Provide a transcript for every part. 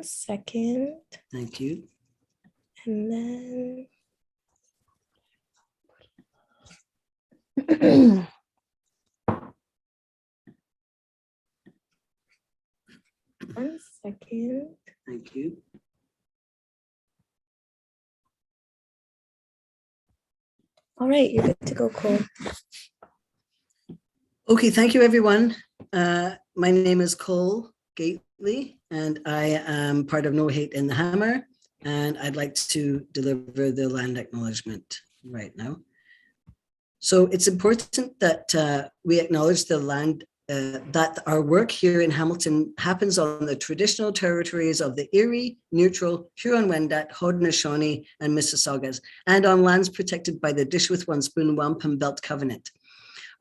1 second. Thank you. And then 1 second. Thank you. All right, you're good to go, Cole. Okay, thank you, everyone. My name is Cole Gately, and I am part of No Hate in the Hammer, and I'd like to deliver the land acknowledgement right now. So it's important that we acknowledge the land, that our work here in Hamilton happens on the traditional territories of the Erie, Neutral, Huron-Wendat, Haudenosaunee, and Mississaugas, and on lands protected by the Dish with One Spoon Wampum Belt Covenant.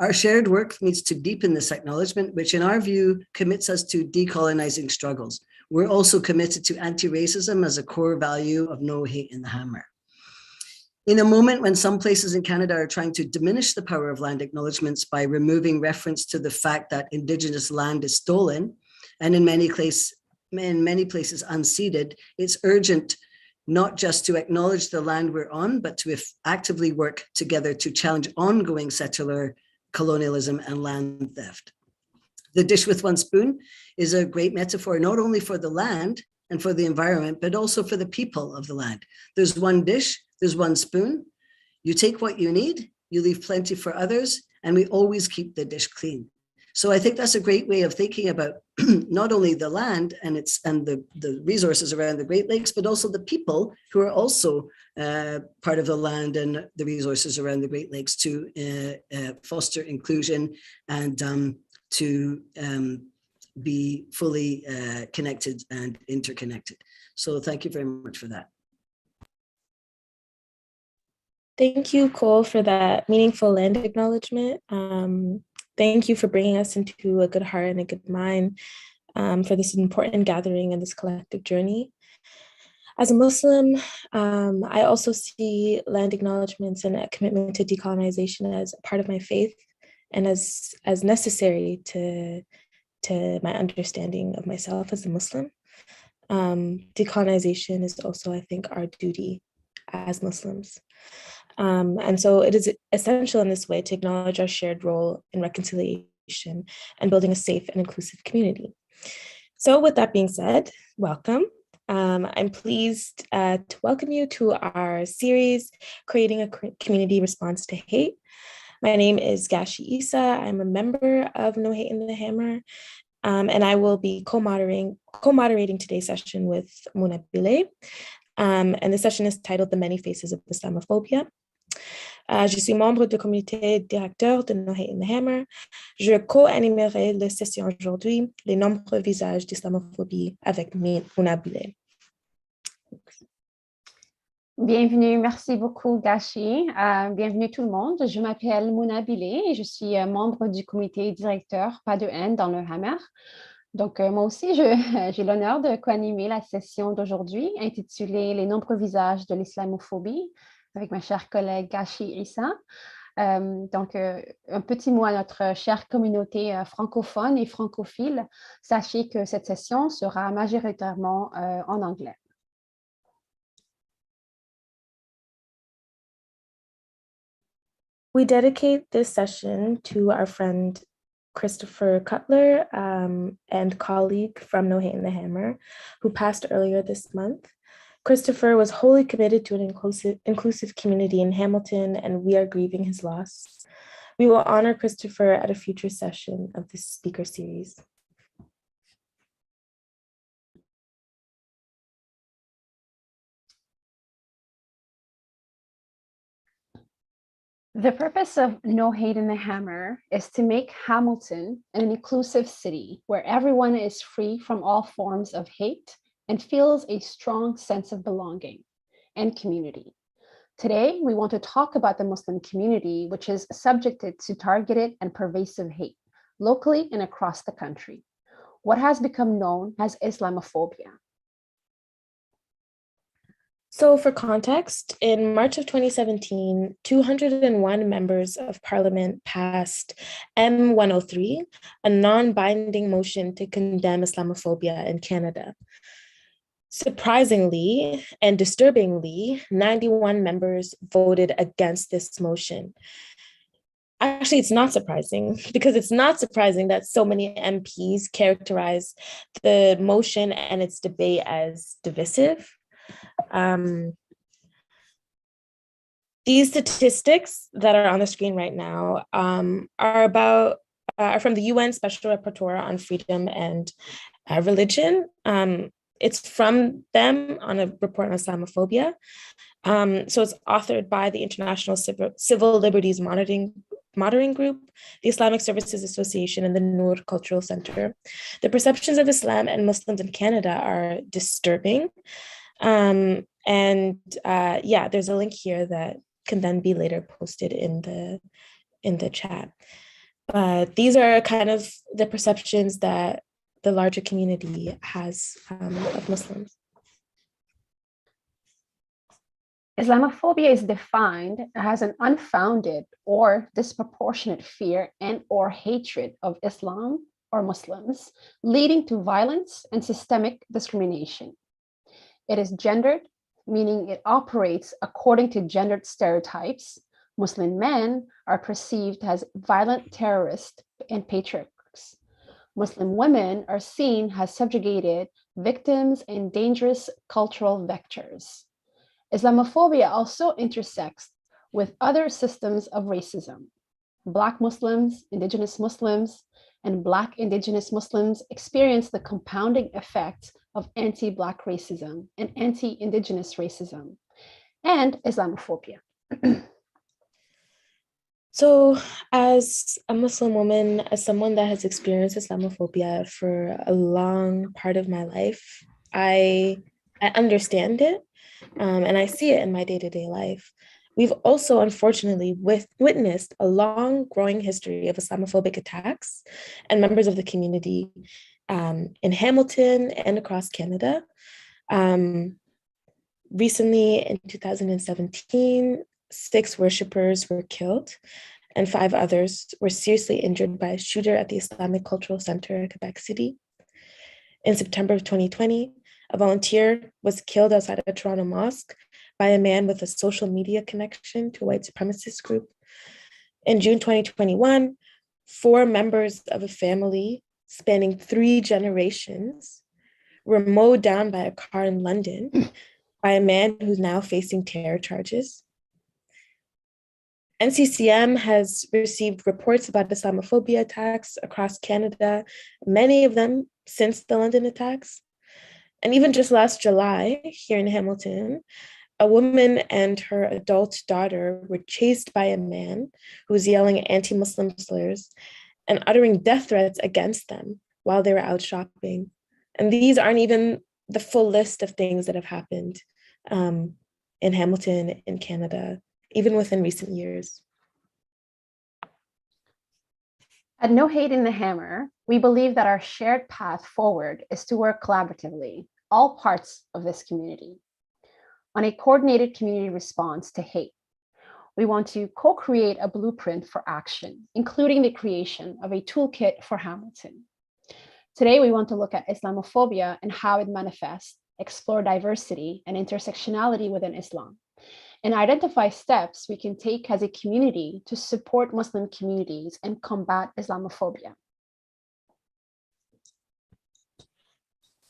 Our shared work needs to deepen this acknowledgement, which in our view commits us to decolonizing struggles. We're also committed to anti-racism as a core value of No Hate in the Hammer. In a moment when some places in Canada are trying to diminish the power of land acknowledgements by removing reference to the fact that Indigenous land is stolen and in many places unceded, it's urgent not just to acknowledge the land we're on, but to actively work together to challenge ongoing settler colonialism and land theft. The dish with one spoon is a great metaphor, not only for the land and for the environment, but also for the people of the land. There's one dish, there's one spoon. You take what you need, you leave plenty for others, and we always keep the dish clean. So I think that's a great way of thinking about not only the land and the resources around the Great Lakes, but also the people who are also part of the land and the resources around the Great Lakes to foster inclusion and to be fully connected and interconnected. So thank you very much for that. Thank you, Cole, for that meaningful land acknowledgement. Thank you for bringing us into a good heart and a good mind for this important gathering and this collective journey. As a Muslim, I also see land acknowledgements and a commitment to decolonization as a part of my faith and as necessary to my understanding of myself as a Muslim. Decolonization is also, I think, our duty as Muslims. And so it is essential in this way to acknowledge our shared role in reconciliation and building a safe and inclusive community. So with that being said, welcome. I'm pleased to welcome you to our series, Creating a Community Response to Hate. My name is Gashi Isa. I'm a member of No Hate in the Hammer, and I will be co-moderating today's session with Mona Bile. And the session is titled The Many Faces of Islamophobia. Je suis membre du comité directeur de No Hate in the Hammer. Je co-animerai la session aujourd'hui, Les nombreux visages d'islamophobie avec Mona Bile. Bienvenue, merci beaucoup Gashi. Bienvenue tout le monde. Je m'appelle Mona Bile et je suis membre du comité directeur Pas de haine dans le Hammer. Donc, moi aussi, j'ai l'honneur de co-animer la session d'aujourd'hui intitulée « Les nombreux visages de l'islamophobie » avec ma chère collègue Gashi Issa. Donc, un petit mot à notre chère communauté francophone et francophile. Sachez que cette session sera majoritairement en anglais. We dedicate this session to our friend Christopher Cutler and colleague from No Hate in the Hammer, who passed earlier this month. Christopher was wholly committed to an inclusive community in Hamilton, and we are grieving his loss. We will honor Christopher at a future session of this speaker series. The purpose of No Hate in the Hammer is to make Hamilton an inclusive city where everyone is free from all forms of hate and feels a strong sense of belonging and community. Today, we want to talk about the Muslim community, which is subjected to targeted and pervasive hate, locally and across the country. What has become known as Islamophobia. So for context, in March of 2017, 201 members of parliament passed M103, a non-binding motion to condemn Islamophobia in Canada. Surprisingly and disturbingly, 91 members voted against this motion. Actually, it's not surprising because it's not surprising that so many MPs characterize the motion and its debate as divisive. These statistics that are on the screen right now are from the UN Special Rapporteur on Freedom and Religion. It's from them on a report on Islamophobia. So it's authored by the International Civil Liberties Monitoring Group, the Islamic Services Association, and the Noor Cultural Center. The perceptions of Islam and Muslims in Canada are disturbing. There's a link here that can then be later posted in the chat. But these are kind of the perceptions that the larger community has of Muslims. Islamophobia is defined as an unfounded or disproportionate fear and or hatred of Islam or Muslims, leading to violence and systemic discrimination. It is gendered, meaning it operates according to gendered stereotypes. Muslim men are perceived as violent terrorists and patriarchs. Muslim women are seen as subjugated victims and dangerous cultural vectors. Islamophobia also intersects with other systems of racism. Black Muslims, Indigenous Muslims, and Black Indigenous Muslims experience the compounding effects of anti-Black racism and anti-Indigenous racism and Islamophobia. So as a Muslim woman, as someone that has experienced Islamophobia for a long part of my life, I understand it and I see it in my day-to-day life. We've also, unfortunately, witnessed a long growing history of Islamophobic attacks and members of the community in Hamilton and across Canada. Recently, in 2017, 6 worshippers were killed and 5 others were seriously injured by a shooter at the Islamic Cultural Center in Quebec City. In September of 2020, a volunteer was killed outside a Toronto mosque by a man with a social media connection to a white supremacist group. In June 2021, 4 members of a family spanning 3 generations were mowed down by a car in London by a man who's now facing terror charges. NCCM has received reports about Islamophobia attacks across Canada, many of them since the London attacks. And even just last July, here in Hamilton, a woman and her adult daughter were chased by a man who was yelling anti-Muslim slurs and uttering death threats against them while they were out shopping. And these aren't even the full list of things that have happened in Hamilton, in Canada, even within recent years. At No Hate in the Hammer, we believe that our shared path forward is to work collaboratively, all parts of this community, on a coordinated community response to hate. We want to co-create a blueprint for action, including the creation of a toolkit for Hamilton. Today, we want to look at Islamophobia and how it manifests, explore diversity and intersectionality within Islam, and identify steps we can take as a community to support Muslim communities and combat Islamophobia.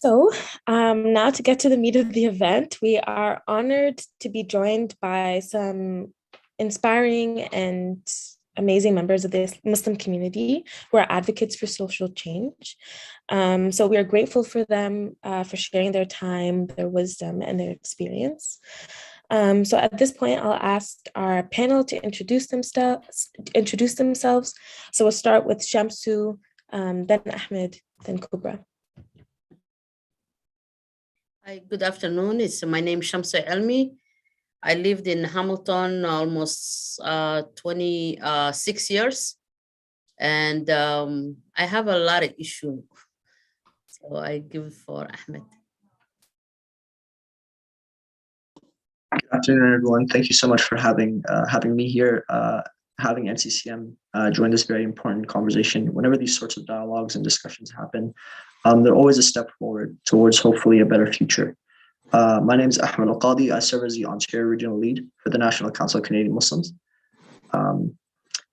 So now to get to the meat of the event, we are honored to be joined by some inspiring and amazing members of the Muslim community who are advocates for social change. So we are grateful for them for sharing their time, their wisdom, and their experience. So at this point, I'll ask our panel to introduce themselves. So we'll start with Shamsu, then Ahmed, then Kubra. Hi, good afternoon. My name is Shamsu Elmi. I lived in Hamilton almost 26 years. And I have a lot of issues. So I give for Ahmed. Good afternoon, everyone. Thank you so much for having me here, having NCCM join this very important conversation. Whenever these sorts of dialogues and discussions happen, they're always a step forward towards hopefully a better future. My name is Ahmed Al-Qadi. I serve as the Ontario Regional Lead for the National Council of Canadian Muslims.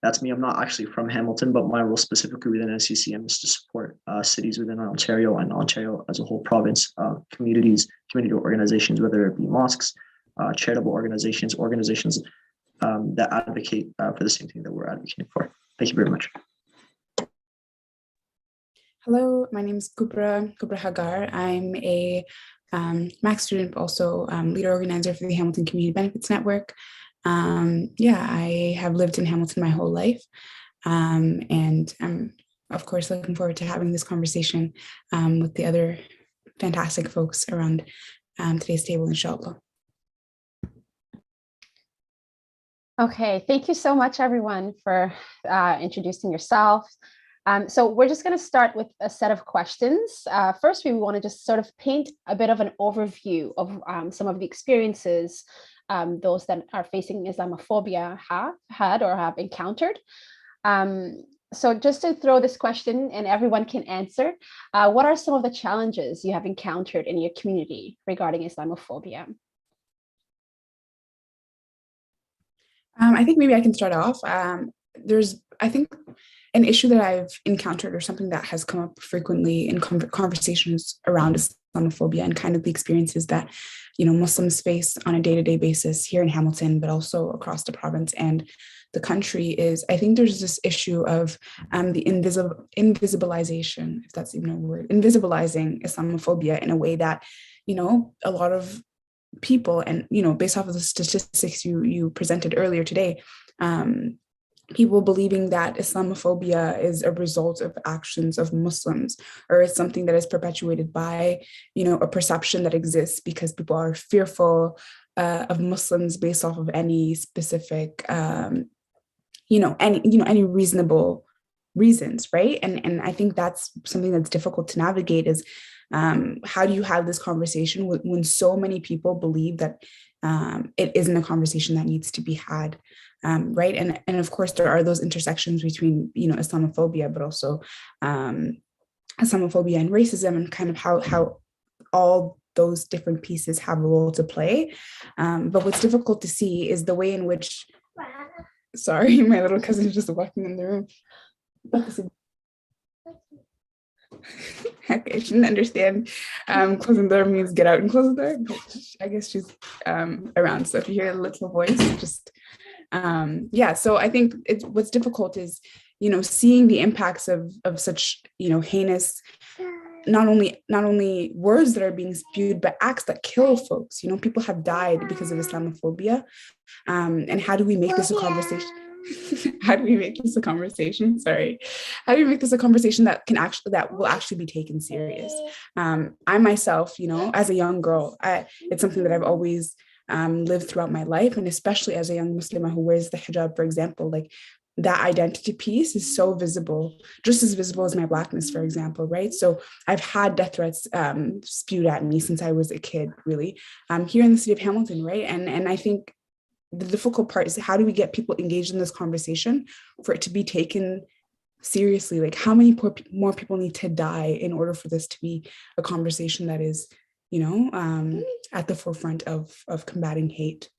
That's me. I'm not actually from Hamilton, but my role specifically within NCCM is to support cities within Ontario and Ontario as a whole province, communities, community organizations, whether it be mosques, charitable organizations, organizations that advocate for the same thing that we're advocating for. Thank you very much. Hello, my name is Kubra Hagar. I'm a MAC student, but also leader organizer for the Hamilton Community Benefits Network. I have lived in Hamilton my whole life, and I'm of course looking forward to having this conversation with the other fantastic folks around today's table, inshallah. Okay, thank you so much, everyone, for introducing yourself. So we're just going to start with a set of questions. First, we want to just sort of paint a bit of an overview of some of the experiences those that are facing Islamophobia have had or have encountered. So just to throw this question and everyone can answer, what are some of the challenges you have encountered in your community regarding Islamophobia? I think maybe I can start off. There's, I think, an issue that I've encountered or something that has come up frequently in conversations around Islamophobia and kind of the experiences that, Muslims face on a day-to-day basis here in Hamilton, but also across the province and the country is, I think there's this issue of the invisibilization, if that's even a word, invisibilizing Islamophobia in a way that, a lot of people and, based off of the statistics you presented earlier today, people believing that Islamophobia is a result of actions of Muslims, or it's something that is perpetuated by, a perception that exists because people are fearful of Muslims based off of any specific, any reasonable reasons, right? And I think that's something that's difficult to navigate is how do you have this conversation when so many people believe that it isn't a conversation that needs to be had, right? And of course, there are those intersections between, Islamophobia, but also Islamophobia and racism, and kind of how all those different pieces have a role to play. But what's difficult to see is the way in which, sorry, my little cousin is just walking in the room. Okay, she didn't understand closing the door means get out and close the door, but I guess she's around. So if you hear a little voice, just so I think what's difficult is, seeing the impacts of such, heinous, not only words that are being spewed, but acts that kill folks. People have died because of Islamophobia. And how do we make this a conversation? How do we make this a conversation? Sorry. How do we make this a conversation that will actually be taken serious? I myself, as a young girl, it's something that I've always lived throughout my life. And especially as a young Muslimah who wears the hijab, for example, like that identity piece is so visible, just as visible as my Blackness, for example, right? So I've had death threats spewed at me since I was a kid, really, here in the city of Hamilton, right? And I think the difficult part is how do we get people engaged in this conversation for it to be taken seriously? Like how many more people need to die in order for this to be a conversation that is, at the forefront of combating hate?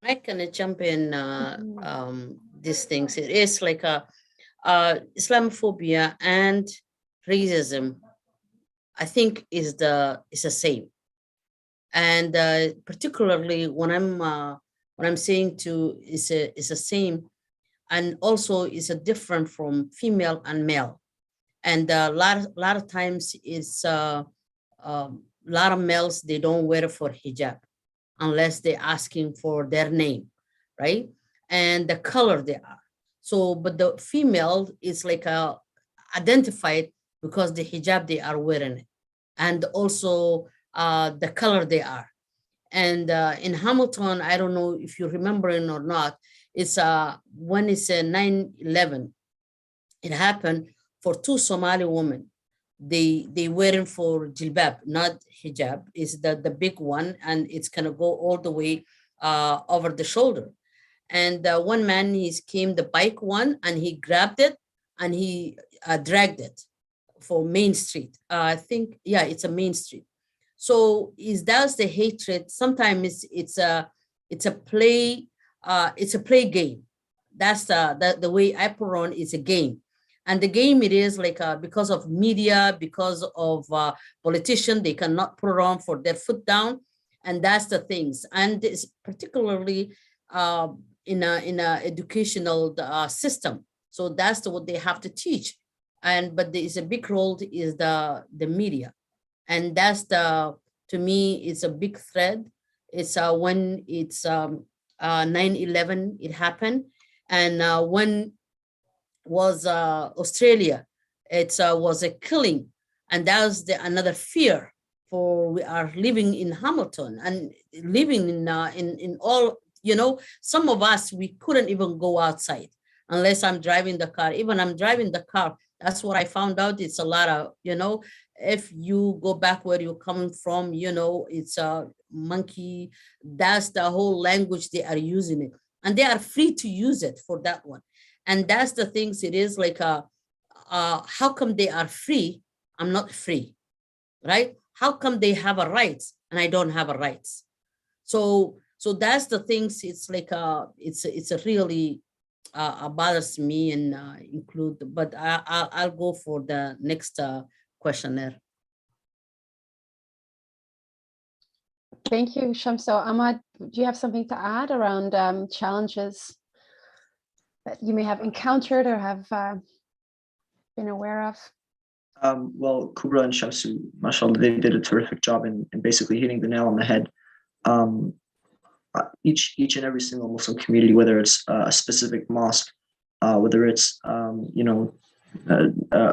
I can jump in these things. It is like Islamophobia and racism, I think is the same. And particularly when I'm saying to is a same, and also is a different from female and male. And a lot of times it's a lot of males, they don't wear it for hijab unless they're asking for their name, right? And the color they are. So, but the female is like identified because the hijab they are wearing it, and also the color they are. And in Hamilton, I don't know if you remember it or not, it's when it's 9/11, it happened for two Somali women. They wearing for jilbab, not hijab, is the big one, and it's gonna go all the way over the shoulder. And one man, he came the bike one, and he grabbed it and he dragged it. for Main Street. I think, yeah, it's a Main Street. So that's the hatred. Sometimes it's a play game. That's the way I put on, it's a game. And the game, it is like because of media, because of politicians, they cannot put it on for their foot down. And that's the things. And it's particularly in a educational system. So that's what they have to teach. But there is a big role is the media. And that's to me, it's a big thread. It's when it's 9/11, it happened. And when was Australia, it was a killing. And that was another fear for we are living in Hamilton and living in all, some of us, we couldn't even go outside unless I'm driving the car. Even I'm driving the car, that's what I found out. It's a lot of, if you go back where you're coming from, it's a monkey. That's the whole language they are using it. And they are free to use it for that one. And that's the things, it is like, how come they are free? I'm not free, right? How come they have a rights and I don't have a rights? So that's the things, it's like, it's a really bothers me and include, but I'll go for the next questionnaire. Thank you, Shamso. Ahmad, do you have something to add around challenges that you may have encountered or have been aware of? Well, Kubra and Shamsu, mashallah, they did a terrific job in basically hitting the nail on the head. Each and every single Muslim community, whether it's a specific mosque, whether it's a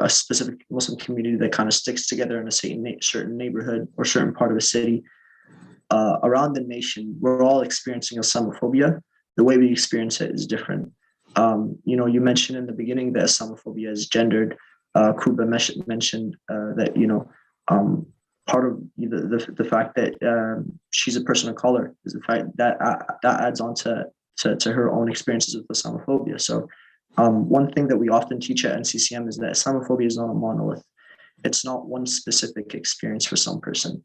specific Muslim community that kind of sticks together in a certain neighborhood or certain part of a city, around the nation, we're all experiencing Islamophobia. The way we experience it is different. You mentioned in the beginning that Islamophobia is gendered. Kubra mentioned that part of the fact that she's a person of color is the fact that adds on to her own experiences with Islamophobia. So one thing that we often teach at NCCM is that Islamophobia is not a monolith. It's not one specific experience for some person.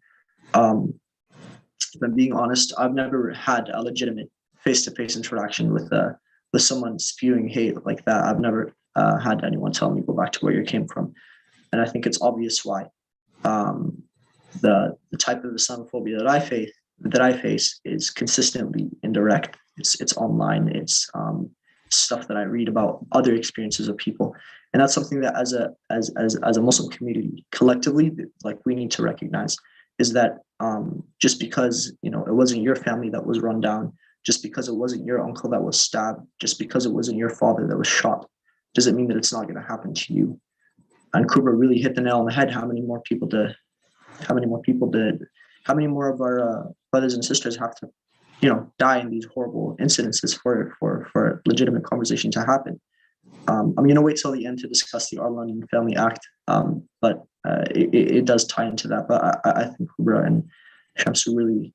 If I'm being honest, I've never had a legitimate face-to-face interaction with someone spewing hate like that. I've never had anyone tell me go back to where you came from, and I think it's obvious why. The type of Islamophobia that I face is consistently indirect. It's online. It's stuff that I read about other experiences of people, and that's something that as a Muslim community collectively, like, we need to recognize, is that just because it wasn't your family that was run down, just because it wasn't your uncle that was stabbed, just because it wasn't your father that was shot, doesn't mean that it's not going to happen to you. And Kubra really hit the nail on the head. How many more of our brothers and sisters have to, die in these horrible incidences for legitimate conversation to happen? I'm going to wait till the end to discuss the Arlan Family Act, but it does tie into that. But I think Kubra and Shamsu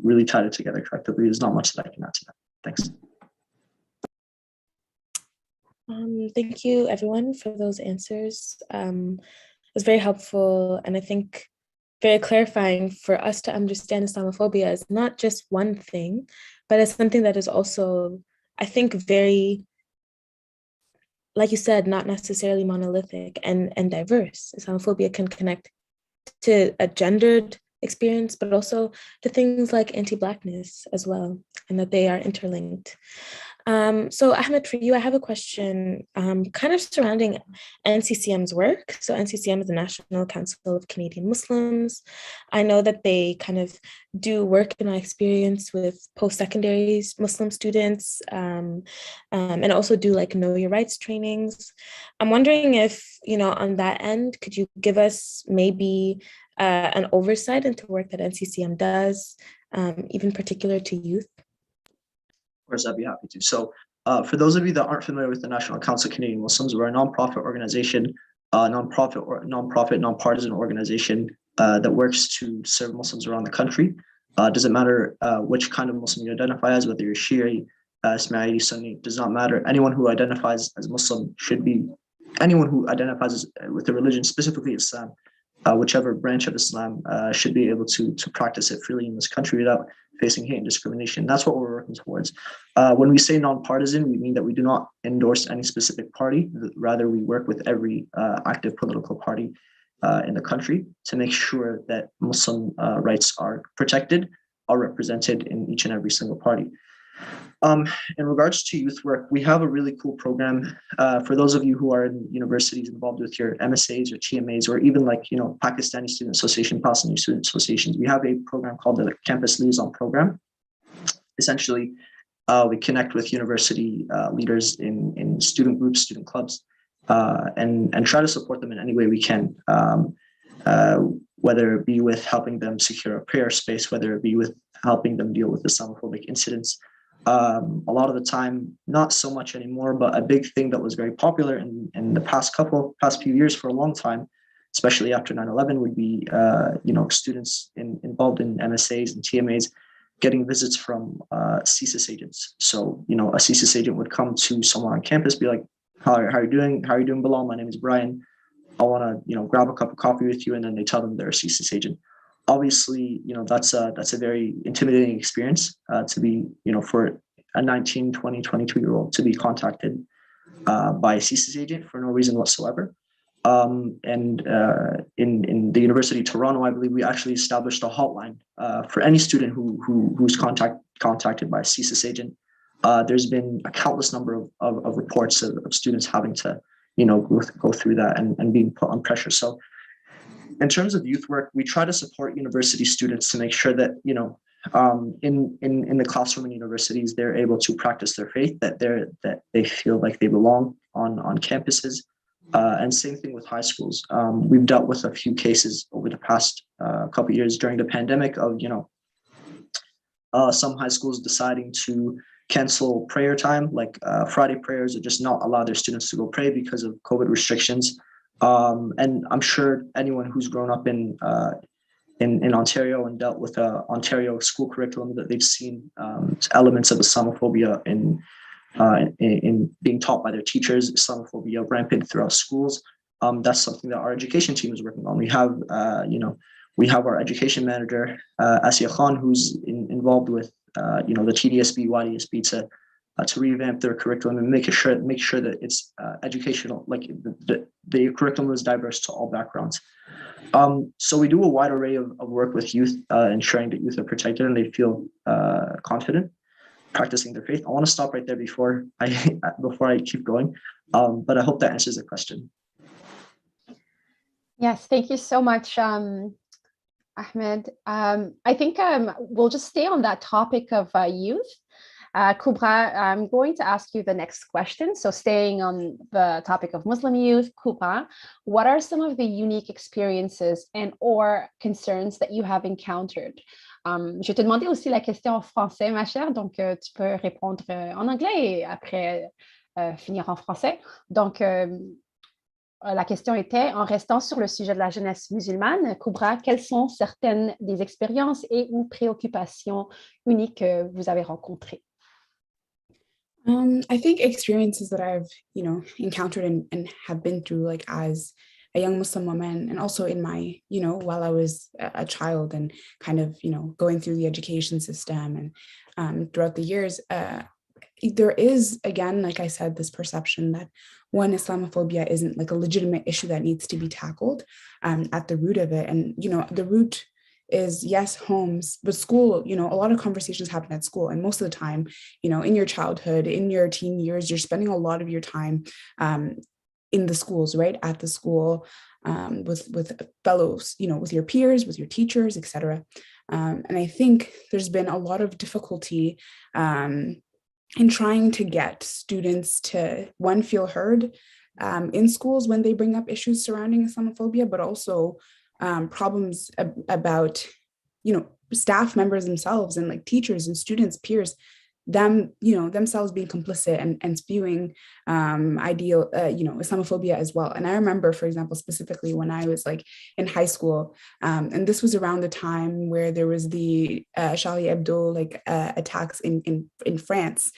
really tied it together collectively. There's not much that I can add to that. Thanks. Thank you, everyone, for those answers. It was very helpful, and I think very clarifying for us to understand Islamophobia as not just one thing, but as something that is also, I think, very, like you said, not necessarily monolithic and diverse. Islamophobia can connect to a gendered experience, but also to things like anti-Blackness as well, and that they are interlinked. So Ahmed, for you, I have a question kind of surrounding NCCM's work. So NCCM is the National Council of Canadian Muslims. I know that they kind of do work in my experience with post-secondary Muslim students and also do like know your rights trainings. I'm wondering if, on that end, could you give us maybe an oversight into work that NCCM does, even particular to youth? Of course, I'd be happy to. So for those of you that aren't familiar with the National Council of Canadian Muslims, we're a nonprofit organization, nonpartisan organization that works to serve Muslims around the country. Doesn't matter which kind of Muslim you identify as, whether you're Shia, Ismaili, Sunni, does not matter. Anyone who identifies as Muslim should be anyone who identifies with the religion, specifically Islam, whichever branch of Islam, should be able to practice it freely in this country without facing hate and discrimination. That's what we're working towards. When we say nonpartisan, we mean that we do not endorse any specific party. Rather, we work with every active political party in the country to make sure that Muslim rights are protected, are represented in each and every single party. In regards to youth work, we have a really cool program for those of you who are in universities involved with your MSAs or TMAs, or even like, Pakistani Student Association, Palestinian Student Associations. We have a program called the Campus Liaison program. Essentially, we connect with university leaders in student groups, student clubs, and try to support them in any way we can, whether it be with helping them secure a prayer space, whether it be with helping them deal with Islamophobic incidents. A lot of the time, not so much anymore, but a big thing that was very popular in the past few years for a long time, especially after 9/11, would be, students involved in MSAs and TMAs getting visits from CSIS agents. So, a CSIS agent would come to someone on campus, be like, how are you doing? How are you doing, Bilal? My name is Brian. I want to, grab a cup of coffee with you. And then they tell them they're a CSIS agent. Obviously, that's a very intimidating experience to be, for a 19, 20, 22-year-old to be contacted by a CSIS agent for no reason whatsoever. In the University of Toronto, I believe we actually established a hotline for any student who's contacted by a CSIS agent. There's been a countless number of reports of students having to, go through that and being put on pressure. So in terms of youth work, we try to support university students to make sure that, in the classroom in universities, they're able to practice their faith, that they feel like they belong on campuses. And same thing with high schools. We've dealt with a few cases over the past couple of years during the pandemic of, some high schools deciding to cancel prayer time, like Friday prayers, or just not allow their students to go pray because of COVID restrictions. And I'm sure anyone who's grown up in Ontario and dealt with Ontario school curriculum, that they've seen elements of Islamophobia in being taught by their teachers. Islamophobia rampant throughout schools. That's something that our education team is working on. We have our education manager, Asiya Khan, who's involved with the TDSB, YDSB to revamp their curriculum and make sure that it's educational, like the curriculum is diverse to all backgrounds. So we do a wide array of work with youth, ensuring that youth are protected and they feel confident practicing their faith. I want to stop right there before I keep going, but I hope that answers the question. Yes, thank you so much, Ahmed. I think we'll just stay on that topic of youth. Kubra, I'm going to ask you the next question. So staying on the topic of Muslim youth, Kubra, what are some of the unique experiences and or concerns that you have encountered? Je te demandais aussi la question en français, ma chère, donc tu peux répondre en anglais et après finir en français. Donc, la question était, en restant sur le sujet de la jeunesse musulmane, Kubra, quelles sont certaines des expériences et ou préoccupations uniques que vous avez rencontrées? I think experiences that I've, encountered and have been through, like as a young Muslim woman, and also in my, while I was a child and kind of, going through the education system and throughout the years, there is, again, like I said, this perception that one, Islamophobia isn't like a legitimate issue that needs to be tackled at the root of it. And, the root is, yes, homes, but school, a lot of conversations happen at school. And most of the time, in your childhood, in your teen years, you're spending a lot of your time in the schools, right? At the school, with fellows, with your peers, with your teachers, etc. And I think there's been a lot of difficulty in trying to get students to, one, feel heard in schools when they bring up issues surrounding Islamophobia, but also problems about, staff members themselves and like teachers and students, peers, themselves being complicit and spewing Islamophobia as well. And I remember, for example, specifically when I was like in high school, and this was around the time where there was the Charlie Hebdo attacks in France.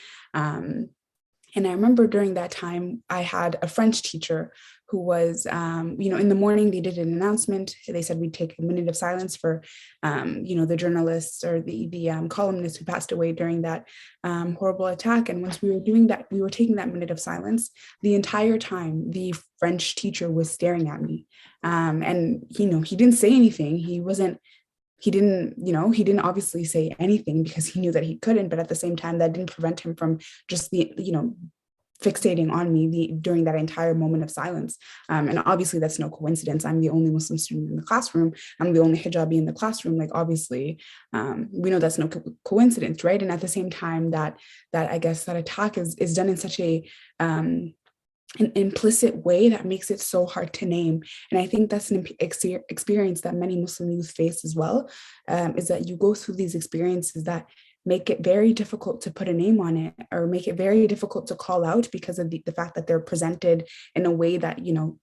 And I remember during that time, I had a French teacher who was, in the morning, they did an announcement. They said we'd take a minute of silence for, the journalists or the columnists who passed away during that horrible attack. And once we were doing that, we were taking that minute of silence. The entire time, the French teacher was staring at me. And, he didn't say anything. He didn't obviously say anything because he knew that he couldn't, but at the same time, that didn't prevent him from just fixating on me during that entire moment of silence. And obviously that's no coincidence. I'm the only Muslim student in the classroom. I'm the only hijabi in the classroom. Like, obviously, we know that's no coincidence, right? And at the same time, that I guess that attack is done in such an implicit way that makes it so hard to name. And I think that's an experience that many Muslim youth face as well, is that you go through these experiences that make it very difficult to put a name on it, or make it very difficult to call out because of the fact that they're presented in a way that, you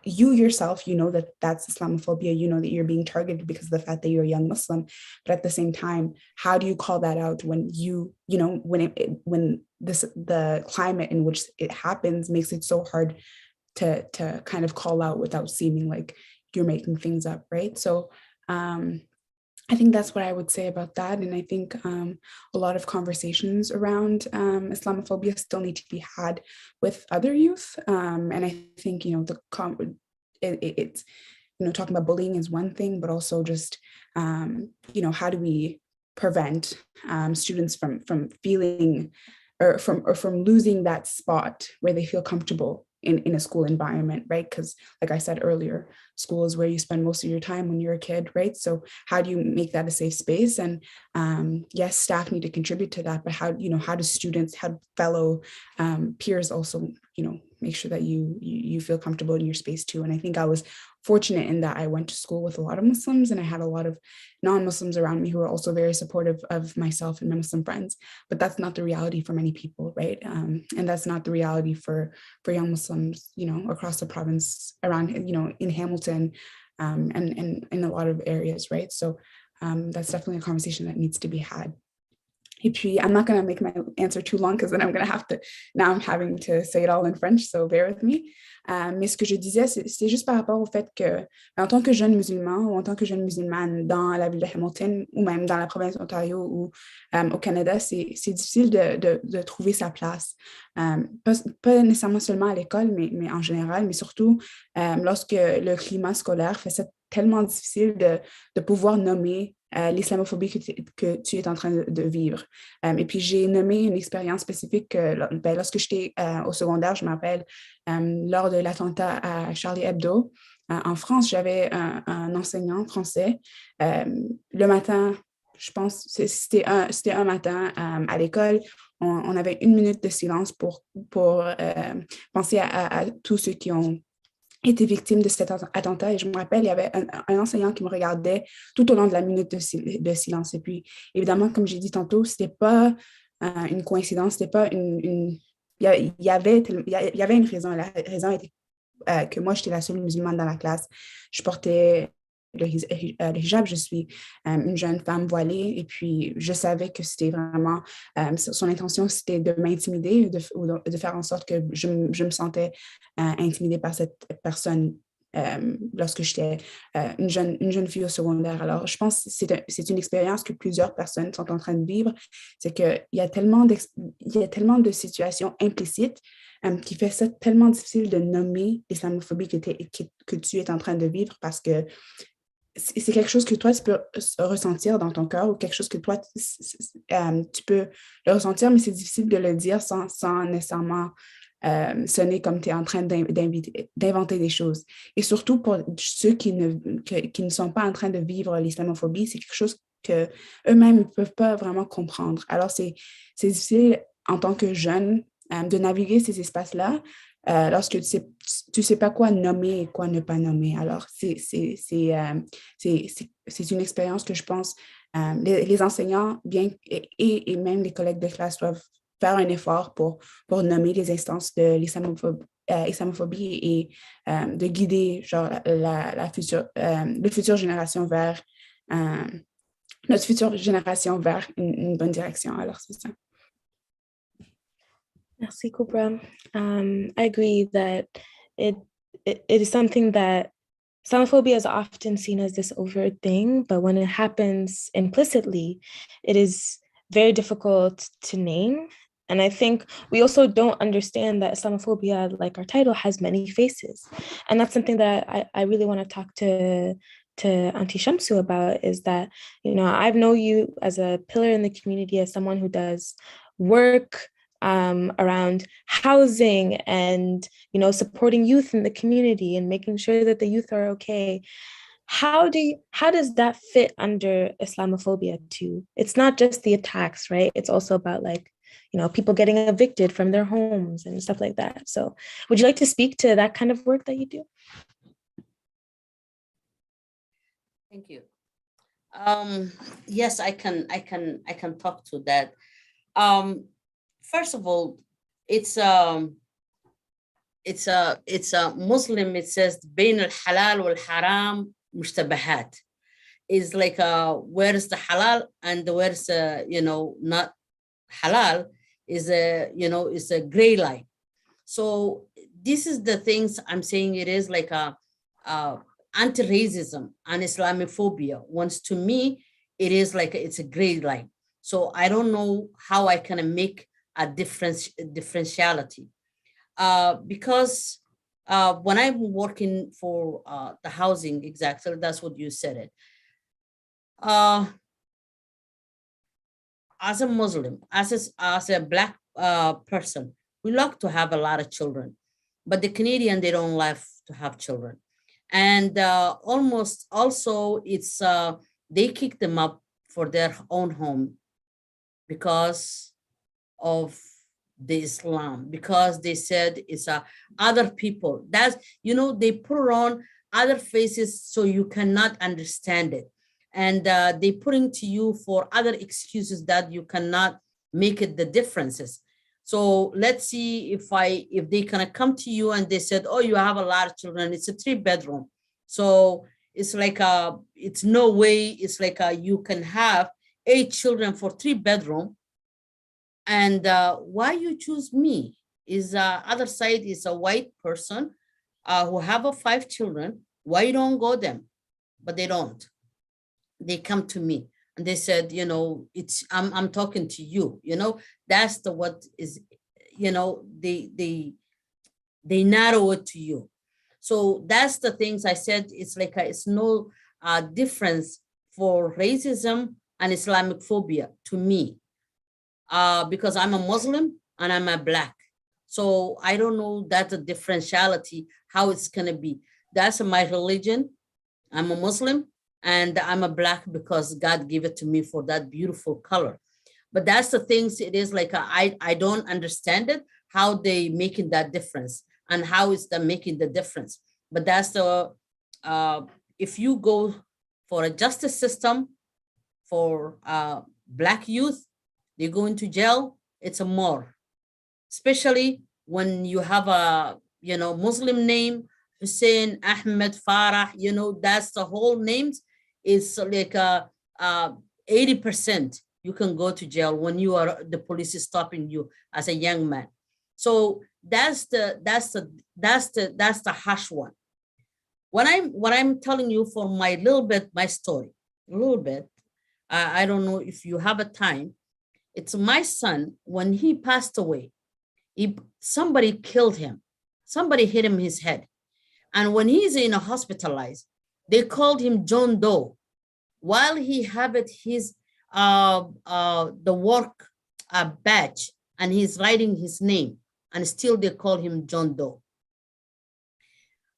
yourself, that that's Islamophobia, that you're being targeted because of the fact that you're a young Muslim. But at the same time, how do you call that out when the climate in which it happens makes it so hard to kind of call out without seeming like you're making things up, right? So I think that's what I would say about that. And I think a lot of conversations around Islamophobia still need to be had with other youth. And I think, it's, talking about bullying is one thing, but also just, how do we prevent students from feeling or from losing that spot where they feel comfortable in a school environment, right? Because like I said earlier, school is where you spend most of your time when you're a kid, right? So how do you make that a safe space? And yes, staff need to contribute to that, but how do students, how fellow peers also, make sure that you feel comfortable in your space too. And I think I was fortunate in that I went to school with a lot of Muslims, and I had a lot of non-Muslims around me who were also very supportive of myself and my Muslim friends. But that's not the reality for many people, right? And that's not the reality for young Muslims, across the province, around, in Hamilton, and in a lot of areas, right? So that's definitely a conversation that needs to be had. Et puis, I'm not going to make my answer too long because then I'm going to have to, now I'm having to say it all in French, so bear with me. Mais ce que je disais, c'est juste par rapport au fait que, en tant que jeune musulman ou en tant que jeune musulmane dans la ville de Hamilton ou même dans la province d'Ontario ou au Canada, c'est difficile de trouver sa place. Pas nécessairement seulement à l'école, mais en général, mais surtout lorsque le climat scolaire fait ça tellement difficile de pouvoir nommer l'islamophobie que tu es en train de vivre. Et puis, j'ai nommé une expérience spécifique lorsque j'étais au secondaire, je me rappelle, lors de l'attentat à Charlie Hebdo. En France, j'avais un enseignant français. Le matin, je pense, c'était un matin à l'école, on avait 1 minute de silence pour penser à tous ceux qui ont été victime de cet attentat. Et je me rappelle, il y avait un enseignant qui me regardait tout au long de la minute de silence. Et puis, évidemment, comme j'ai dit tantôt, c'était pas une coïncidence, c'était pas il y avait une raison. La raison était que moi, j'étais la seule musulmane dans la classe. Je portais le hijab, je suis une jeune femme voilée, et puis je savais que c'était vraiment, son intention, c'était de m'intimider ou de faire en sorte que je me sentais intimidée par cette personne lorsque j'étais une jeune fille au secondaire. Alors, je pense que c'est une expérience que plusieurs personnes sont en train de vivre, c'est qu'il y a tellement de situations implicites qui fait ça tellement difficile de nommer l'islamophobie que tu es en train de vivre, parce que c'est quelque chose que toi, tu peux ressentir dans ton cœur, ou quelque chose que toi, tu peux le ressentir, mais c'est difficile de le dire sans nécessairement sonner comme tu es en train d'inventer des choses. Et surtout pour ceux qui ne sont pas en train de vivre l'islamophobie, c'est quelque chose qu'eux-mêmes ne peuvent pas vraiment comprendre. Alors, c'est difficile en tant que jeune de naviguer ces espaces-là, lorsque tu sais pas quoi nommer et quoi ne pas nommer. Alors, c'est une expérience que je pense les enseignants et même les collègues de classe doivent faire un effort pour nommer les instances de l'islamophobie et de guider genre notre future génération vers une bonne direction. Alors, c'est ça. Merci, Kubra. I agree that it is something that Islamophobia is often seen as this overt thing, but when it happens implicitly, it is very difficult to name. And I think we also don't understand that Islamophobia, like our title, has many faces. And that's something that I really want to talk to Auntie Shamsu about, is that, I've known you as a pillar in the community, as someone who does work around housing and supporting youth in the community and making sure that the youth are okay. How does that fit under Islamophobia too? It's not just the attacks, right? It's also about people getting evicted from their homes and stuff like that. So would you like to speak to that kind of work that you do? Thank you. Yes, I can talk to that. First of all, it's a Muslim. It says بين الحلال والحرام مشتبهات. Is like where's the halal and where's not halal is is a gray line. So this is the things I'm saying. It is like a anti-racism and Islamophobia. Once to me, it is like it's a gray line. So I don't know how I can make a differentiality because when I'm working for the housing, exactly, that's what you said it. As a Muslim, as a Black person, we like to have a lot of children, but the Canadian, they don't like to have children. And almost also it's, they kick them up for their own home because of the Islam, because they said it's other people. That's, they put on other faces so you cannot understand it. And they putting to you for other excuses that you cannot make it the differences. So let's see if they kind of come to you and they said, oh, you have a lot of children, it's a 3-bedroom. So it's like it's no way, it's like you can have 8 children for 3-bedroom. And why you choose me is other side is a white person who have 5 children. Why you don't go them? But they don't. They come to me and they said, it's I'm talking to you. That's the what is, they narrow it to you. So that's the things I said. It's like it's no difference for racism and Islamophobia to me. Because I'm a Muslim and I'm a Black. So I don't know that the differentiality, how it's gonna be. That's my religion. I'm a Muslim and I'm a Black because God gave it to me for that beautiful color. But that's the things, it is like, I don't understand it, how they making that difference and how is that making the difference. But that's the, if you go for a justice system for Black youth, they go into jail, it's a more, especially when you have a, Muslim name, Hussein, Ahmed, Farah, that's the whole names. It's like 80% you can go to jail when you are, the police is stopping you as a young man. So that's the harsh one. What I'm telling you for my story, a little bit, I don't know if you have a time. It's my son, when he passed away, somebody killed him. Somebody hit him in his head. And when he's hospitalized, they called him John Doe. While he had his the work badge and he's writing his name, and still they call him John Doe.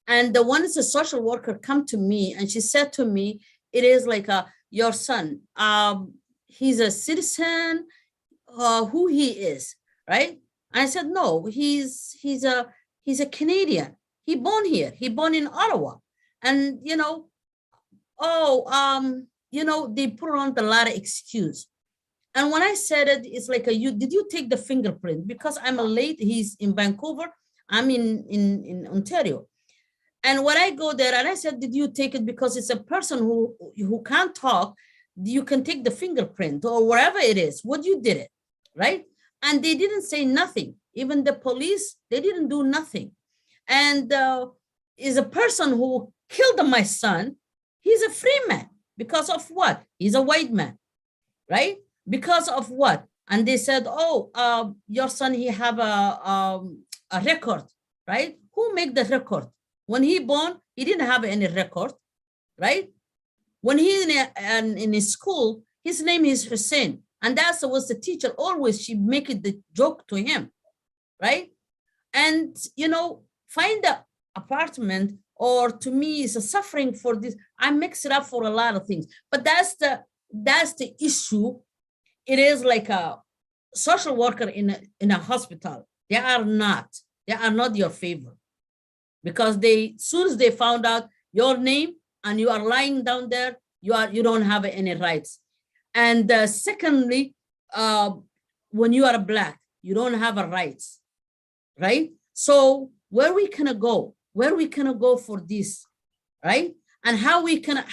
And the one is a social worker come to me and she said to me, it is like your son, he's a citizen, who he is, right? I said, no, he's a Canadian. He born here. He born in Ottawa. And, they put on a lot of excuse. And when I said it, it's like, did you take the fingerprint? Because I'm late, he's in Vancouver, I'm in Ontario. And when I go there and I said, did you take it? Because it's a person who can't talk, you can take the fingerprint or wherever it is, what you did it, right? And they didn't say nothing. Even the police, they didn't do nothing. And is a person who killed my son, he's a free man. Because of what? He's a white man, right? Because of what? And they said, oh, your son, he have a record, right? Who make the record? When he born, he didn't have any record, right? When he in his school, his name is Hussein. And that was the teacher always, she make it the joke to him, right? And, you know, find the apartment, or to me is a suffering for this. I mix it up for a lot of things, but that's the issue. It is like a social worker in a hospital. They are not your favor, because soon as they found out your name and you are lying down there, you don't have any rights. And secondly, when you are Black, you don't have a rights, right? So where we can go? Where we can go for this, right? And how we can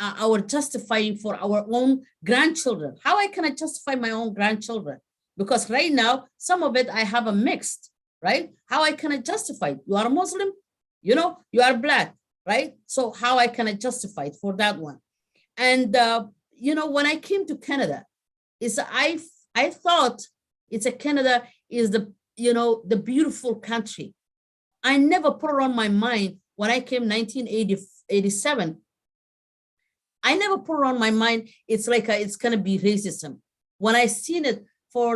our justifying for our own grandchildren. How I can justify my own grandchildren? Because right now, some of it I have a mixed, right? How I can justify? You are a Muslim, you know, you are Black, right? So how I can justify it for that one? And you know, when I came to Canada, I thought Canada is the beautiful country. I never put it on my mind when I came 1987. I never put it on my mind it's gonna be racism. When I seen it,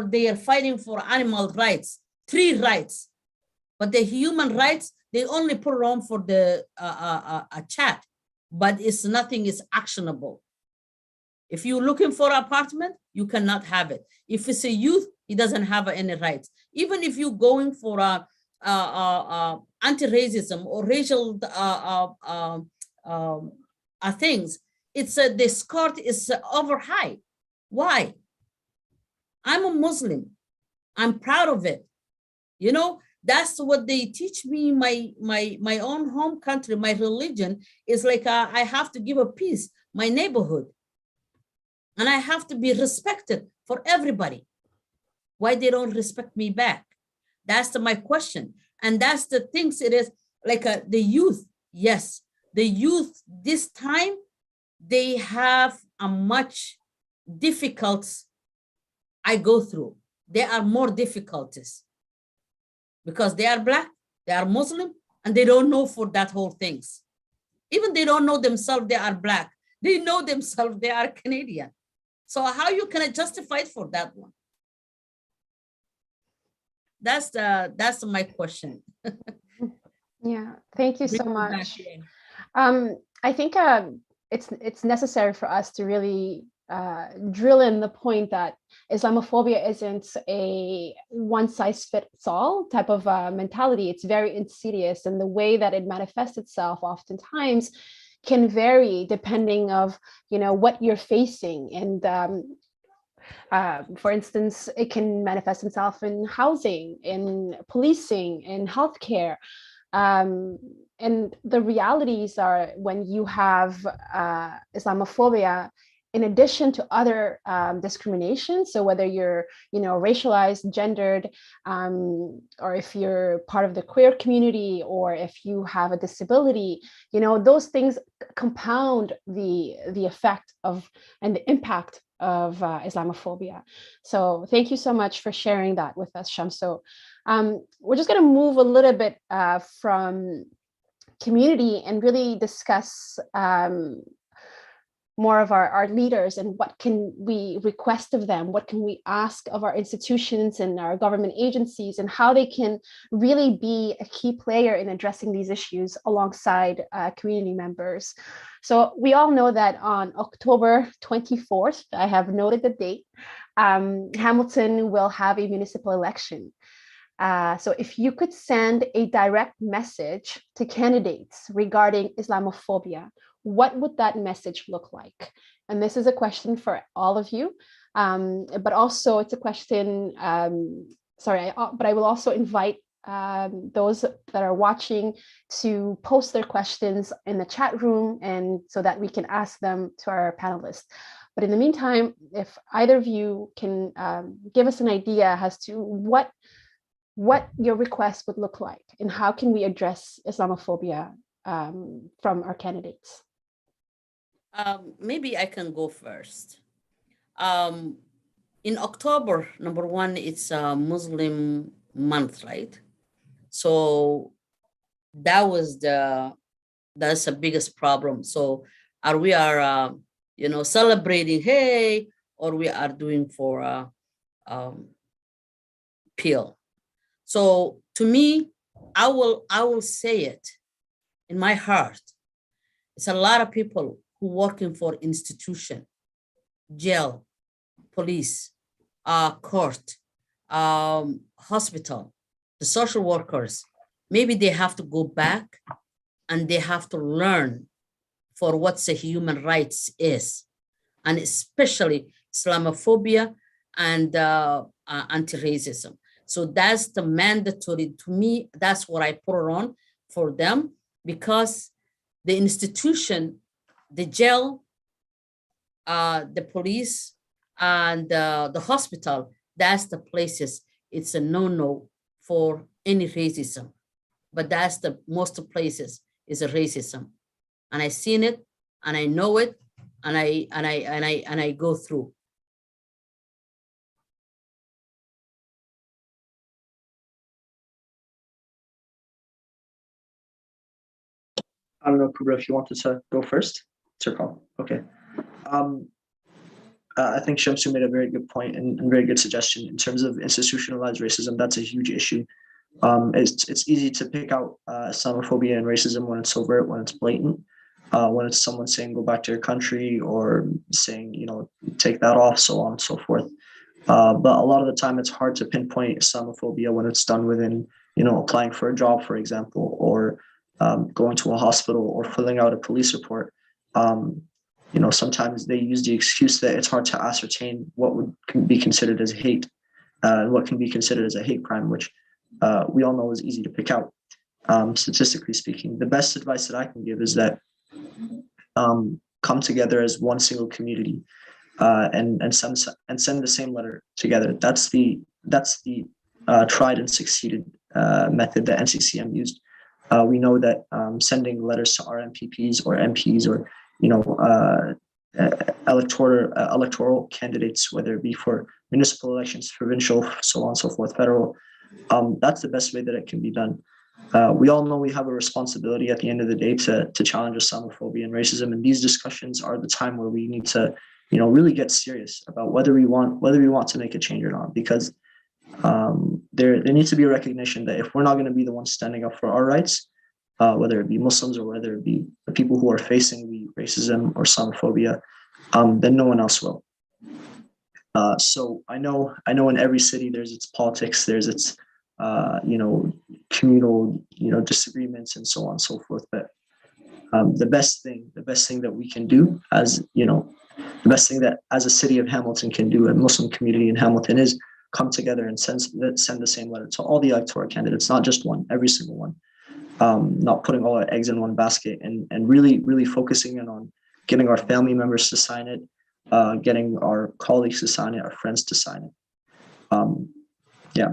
they are fighting for animal rights, tree rights, but the human rights, they only put it on for the a chat, but nothing is actionable. If you're looking for an apartment, you cannot have it. If it's a youth, he doesn't have any rights. Even if you're going for anti-racism or racial things, the skirt is over high. Why? I'm a Muslim. I'm proud of it. You know, that's what they teach me. My own home country, my religion is like I have to give a peace, my neighborhood. And I have to be respected for everybody. Why they don't respect me back? That's my question. And that's the things it is like the youth. Yes, the youth this time, they have a much difficult I go through. There are more difficulties because they are Black, they are Muslim, and they don't know for that whole things. Even they don't know themselves they are Black. They know themselves they are Canadian. So how you can justify it for that one? That's my question. Yeah, thank you so much. I think it's necessary for us to really drill in the point that Islamophobia isn't a one-size-fits-all type of mentality. It's very insidious, and the way that it manifests itself oftentimes can vary depending of what you're facing. And for instance, it can manifest itself in housing, in policing, in healthcare. And the realities are when you have Islamophobia, in addition to other discrimination, so whether you're racialized, gendered, or if you're part of the queer community, or if you have a disability, those things compound the effect of and the impact of Islamophobia. So thank you so much for sharing that with us, Shamso. We're just going to move a little bit from community and really discuss more of our leaders and what can we request of them, what can we ask of our institutions and our government agencies, and how they can really be a key player in addressing these issues alongside community members. So we all know that on October 24th, I have noted the date, Hamilton will have a municipal election. So if you could send a direct message to candidates regarding Islamophobia, what would that message look like? And this is a question for all of you, but also it's a question, but I will also invite those that are watching to post their questions in the chat room, and so that we can ask them to our panelists. But in the meantime, if either of you can give us an idea as to what what your request would look like and how can we address Islamophobia from our candidates? Maybe I can go first. In October, number one, it's a Muslim month, right? So that's the biggest problem. So we are celebrating, hey, or we are doing for appeal. So to me, I will say it in my heart. It's a lot of people who working for institution, jail, police, court, hospital, the social workers. Maybe they have to go back and they have to learn for what the human rights is, and especially Islamophobia and anti-racism. So that's the mandatory, to me, that's what I put it on for them, because the institution, the jail, the police, and the hospital, that's the places, it's a no-no for any racism. But that's the most places is a racism. And I seen it, and I know it, and I go through. I don't know, Kubra, if you wanted to go first. It's your call. Okay. I think Shamsu made a very good point and very good suggestion in terms of institutionalized racism. That's a huge issue. It's easy to pick out Islamophobia and racism when it's overt, when it's blatant, when it's someone saying go back to your country or saying, take that off, so on and so forth. But a lot of the time it's hard to pinpoint Islamophobia when it's done within, applying for a job, for example, or going to a hospital or filling out a police report. Sometimes they use the excuse that it's hard to ascertain what can be considered as hate, and what can be considered as a hate crime, which we all know is easy to pick out. Statistically speaking, the best advice that I can give is that come together as one single community and send the same letter together. That's the tried and succeeded method that NCCM used. We know that sending letters to our MPPs or MPs or electoral candidates, whether it be for municipal elections, provincial, so on and so forth, federal, that's the best way that it can be done. We all know we have a responsibility at the end of the day to challenge Islamophobia and racism, and these discussions are the time where we need to, really get serious about whether we want to make a change or not, because there needs to be a recognition that if we're not going to be the ones standing up for our rights, whether it be Muslims or whether it be the people who are facing the racism or Islamophobia, then no one else will. So I know in every city there's its politics, there's its communal disagreements and so on and so forth. But the best thing that we can do as the best thing that as a city of Hamilton can do, a Muslim community in Hamilton, is come together and send the same letter to all the electoral candidates, not just one, every single one. Not putting all our eggs in one basket, and really focusing in on getting our family members to sign it, getting our colleagues to sign it, our friends to sign it.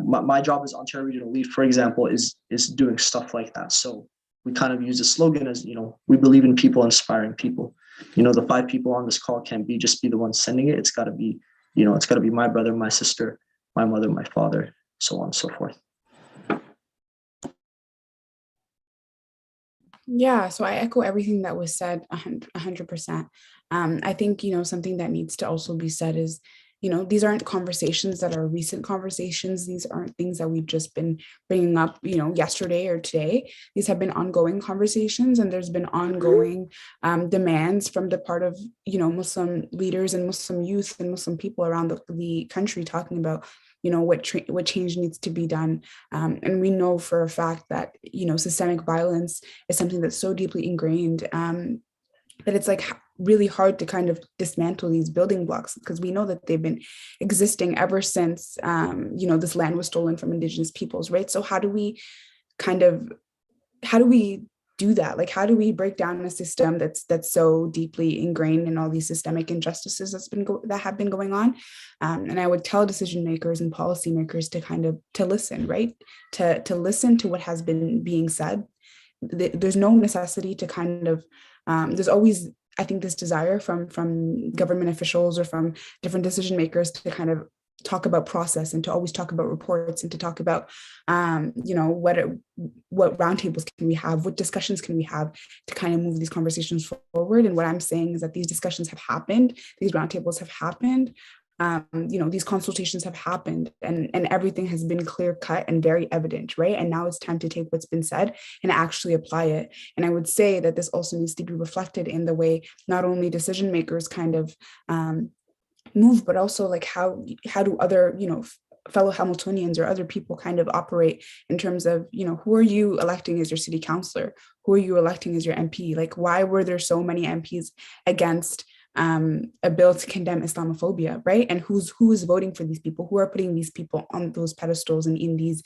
My job as Ontario Regional Lead, for example, is doing stuff like that. So we kind of use the slogan as, we believe in people inspiring people. The 5 people on this call can't just be the ones sending it. It's got to be, my brother, my sister, my mother, my father, so on and so forth. Yeah, so I echo everything that was said 100%. I think, something that needs to also be said is, these aren't conversations that are recent conversations. These aren't things that we've just been bringing up, yesterday or today. These have been ongoing conversations, and there's been ongoing demands from the part of, Muslim leaders and Muslim youth and Muslim people around the country talking about, what change needs to be done. And we know for a fact that, systemic violence is something that's so deeply ingrained that it's like really hard to kind of dismantle these building blocks, because we know that they've been existing ever since, this land was stolen from Indigenous peoples, right? So how do we do that? Like, how do we break down a system that's so deeply ingrained in all these systemic injustices that have been going on? And I would tell decision makers and policymakers to listen, right? To listen to what has been being said. There's no necessity to there's always, I think, this desire from government officials or from different decision makers to kind of talk about process and to always talk about reports and to talk about, what roundtables can we have, what discussions can we have to kind of move these conversations forward. And what I'm saying is that these discussions have happened, these roundtables have happened, these consultations have happened, and everything has been clear cut and very evident, right? And now it's time to take what's been said and actually apply it. And I would say that this also needs to be reflected in the way not only decision makers kind of move, but also like how do other, fellow Hamiltonians or other people kind of operate in terms of, who are you electing as your city councillor? Who are you electing as your MP? Like, why were there so many MPs against a bill to condemn Islamophobia, right? And who is voting for these people? Who are putting these people on those pedestals and in these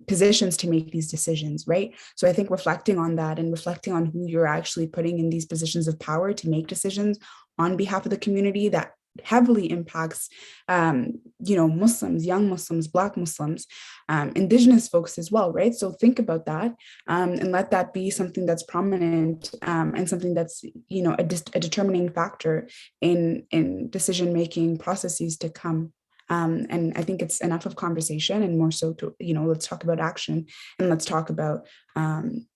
positions to make these decisions, right? So I think reflecting on that and reflecting on who you're actually putting in these positions of power to make decisions on behalf of the community that heavily impacts, Muslims, young Muslims, Black Muslims, Indigenous folks as well, right? So think about that and let that be something that's prominent and something that's, a determining factor in decision-making processes to come. And I think it's enough of conversation and more so to, let's talk about action and let's talk about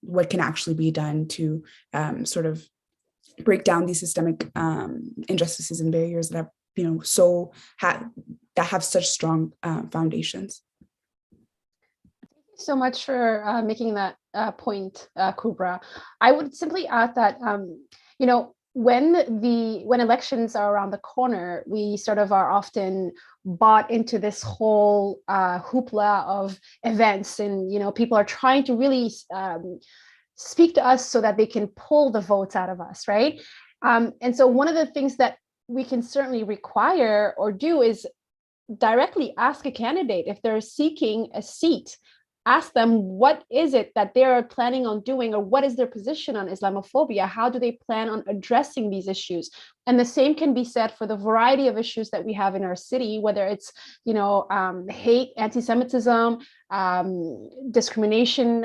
what can actually be done to sort of break down these systemic injustices and barriers that have, that have such strong foundations. Thank you so much for making that point, Kubra. I would simply add that, when elections are around the corner, we sort of are often bought into this whole hoopla of events, and people are trying to really speak to us so that they can pull the votes out of us, right? And so one of the things that we can certainly require or do is directly ask a candidate if they're seeking a seat. Ask them what is it that they're planning on doing, or what is their position on Islamophobia? How do they plan on addressing these issues? And the same can be said for the variety of issues that we have in our city, whether it's hate, anti-Semitism, discrimination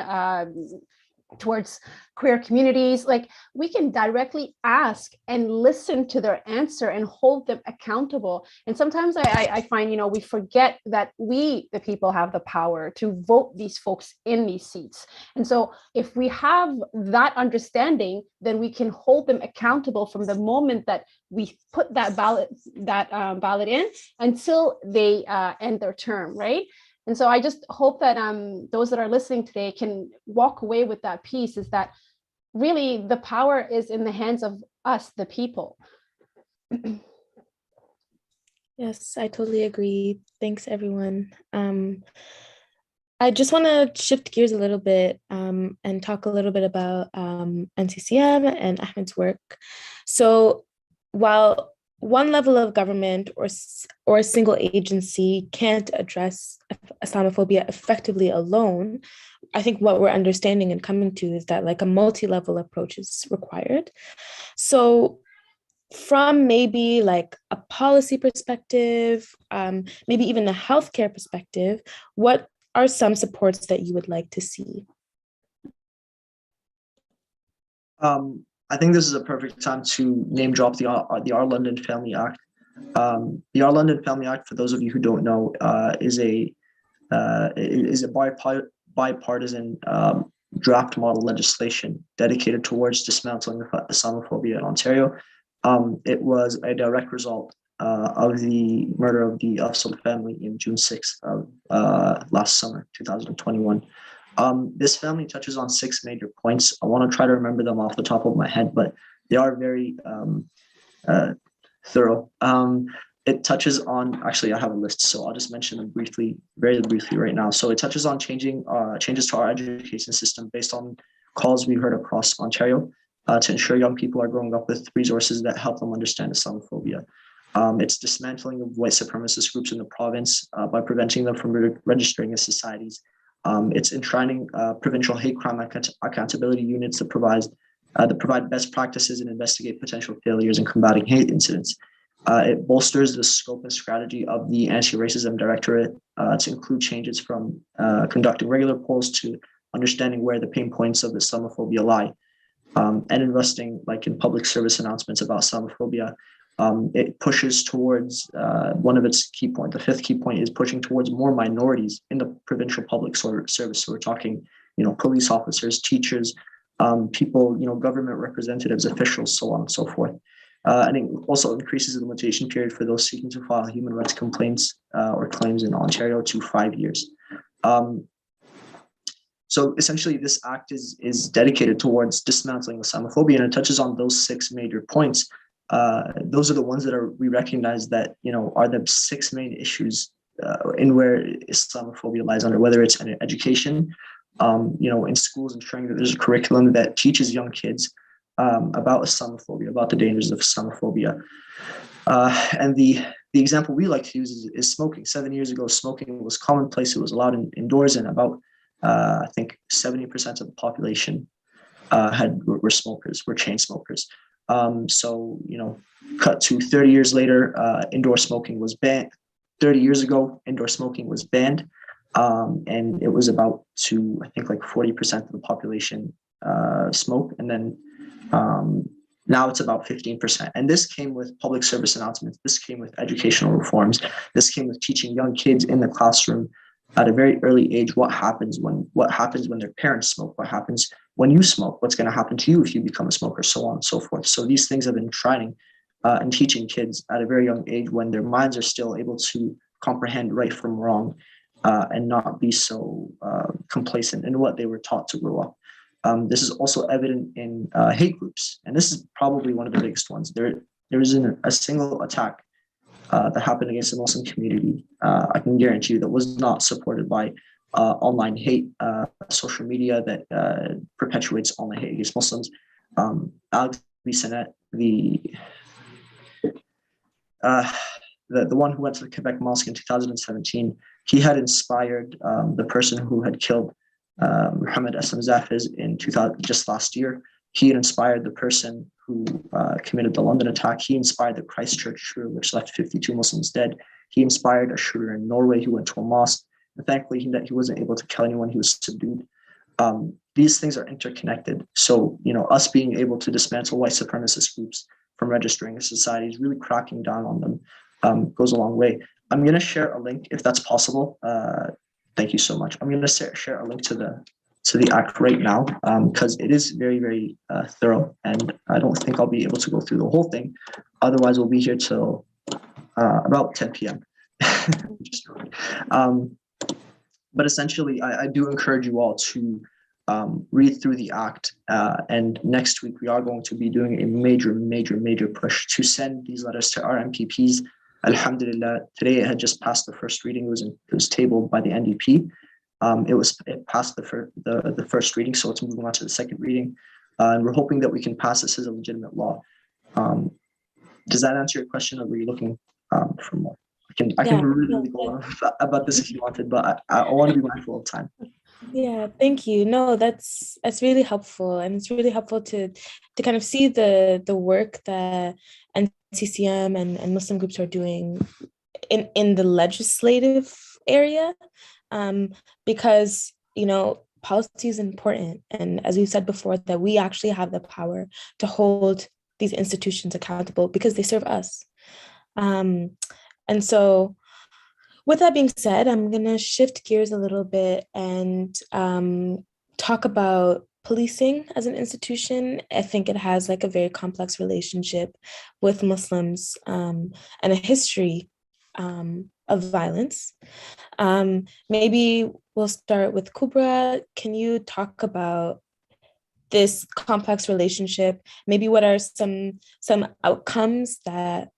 towards queer communities. Like, we can directly ask and listen to their answer and hold them accountable. And sometimes I find, we forget that we, the people, have the power to vote these folks in these seats. And so if we have that understanding, then we can hold them accountable from the moment that we put that ballot in until they end their term, right? And so I just hope that those that are listening today can walk away with that piece, is that really the power is in the hands of us, the people. Yes, I totally agree. Thanks, everyone. I just want to shift gears a little bit and talk a little bit about NCCM and Ahmed's work. So while one level of government or a single agency can't address Islamophobia effectively alone, I think what we're understanding and coming to is that like a multi-level approach is required. So from maybe like a policy perspective, maybe even a healthcare perspective, what are some supports that you would like to see? I think this is a perfect time to name drop the Our London Family Act. The Our London Family Act, for those of you who don't know, is a bipartisan draft model legislation dedicated towards dismantling Islamophobia in Ontario. It was a direct result of the murder of the Afzal family in June 6th of last summer, 2021. This family touches on 6 major points. I want to try to remember them off the top of my head, but they are very thorough. It touches on, actually, I have a list, so I'll just mention them very briefly right now. So it touches on changes to our education system based on calls we heard across Ontario to ensure young people are growing up with resources that help them understand Islamophobia. It's dismantling of white supremacist groups in the province by preventing them from registering as societies. It's enshrining provincial hate crime accountability units that provide best practices and investigate potential failures in combating hate incidents. It bolsters the scope and strategy of the Anti-Racism Directorate to include changes from conducting regular polls to understanding where the pain points of Islamophobia lie, and investing like in public service announcements about Islamophobia. It pushes towards one of its key points. The fifth key point is pushing towards more minorities in the provincial public service. So we're talking, police officers, teachers, people, government representatives, officials, so on and so forth. And it also increases the limitation period for those seeking to file human rights complaints or claims in Ontario to 5 years. So essentially, this act is dedicated towards dismantling Islamophobia, and it touches on those 6 major points. Those are the ones that we recognize that are the 6 main issues in where Islamophobia lies under, whether it's in education, in schools, ensuring that there's a curriculum that teaches young kids about Islamophobia, about the dangers of Islamophobia. And the example we like to use is smoking. 7 years ago, smoking was commonplace. It was allowed indoors, and about I think 70% of the population were smokers, were chain smokers. So, cut to 30 years later, indoor smoking was banned. 30 years ago, indoor smoking was banned. And it was about to, I think, like 40% of the population smoke. And then now it's about 15%. And this came with public service announcements. This came with educational reforms. This came with teaching young kids in the classroom at a very early age what happens when their parents smoke, what happens when you smoke, what's going to happen to you if you become a smoker, so on and so forth. So these things have been training and teaching kids at a very young age when their minds are still able to comprehend right from wrong and not be so complacent in what they were taught to grow up. This is also evident in hate groups, and this is probably one of the biggest ones. There isn't a single attack that happened against the Muslim community, I can guarantee you, that was not supported by online hate, social media that perpetuates online hate against Muslims. Alex Bissonnette, the one who went to the Quebec Mosque in 2017, he had inspired the person who had killed Muhammad Essam Zafiz in just last year. He had inspired the person who committed the London attack. He inspired the Christchurch shooter, which left 52 Muslims dead. He inspired a shooter in Norway who went to a mosque. And thankfully, he wasn't able to kill anyone. He was subdued. These things are interconnected. So, us being able to dismantle white supremacist groups from registering in society is really cracking down on them goes a long way. I'm going to share a link if that's possible. Thank you so much. I'm going to share a link to the act right now because it is very, very thorough, and I don't think I'll be able to go through the whole thing. Otherwise, we'll be here till about 10 p.m. But essentially, I do encourage you all to read through the act. And next week, we are going to be doing a major, major, major push to send these letters to our MPPs. Alhamdulillah, today it had just passed the first reading. It was tabled by the NDP. It passed the first reading, so it's moving on to the second reading. And we're hoping that we can pass this as a legitimate law. Does that answer your question, or were you looking for more? I can really go on about this if you wanted, but I want to be mindful of time. Yeah, thank you. No, that's really helpful, and it's really helpful to kind of see the work that NCCM and Muslim groups are doing in the legislative area, because policy is important, and as we said before, that we actually have the power to hold these institutions accountable because they serve us. And so with that being said, I'm going to shift gears a little bit and talk about policing as an institution. I think it has like a very complex relationship with Muslims and a history of violence. Maybe we'll start with Kubra. Can you talk about this complex relationship? Maybe what are some outcomes that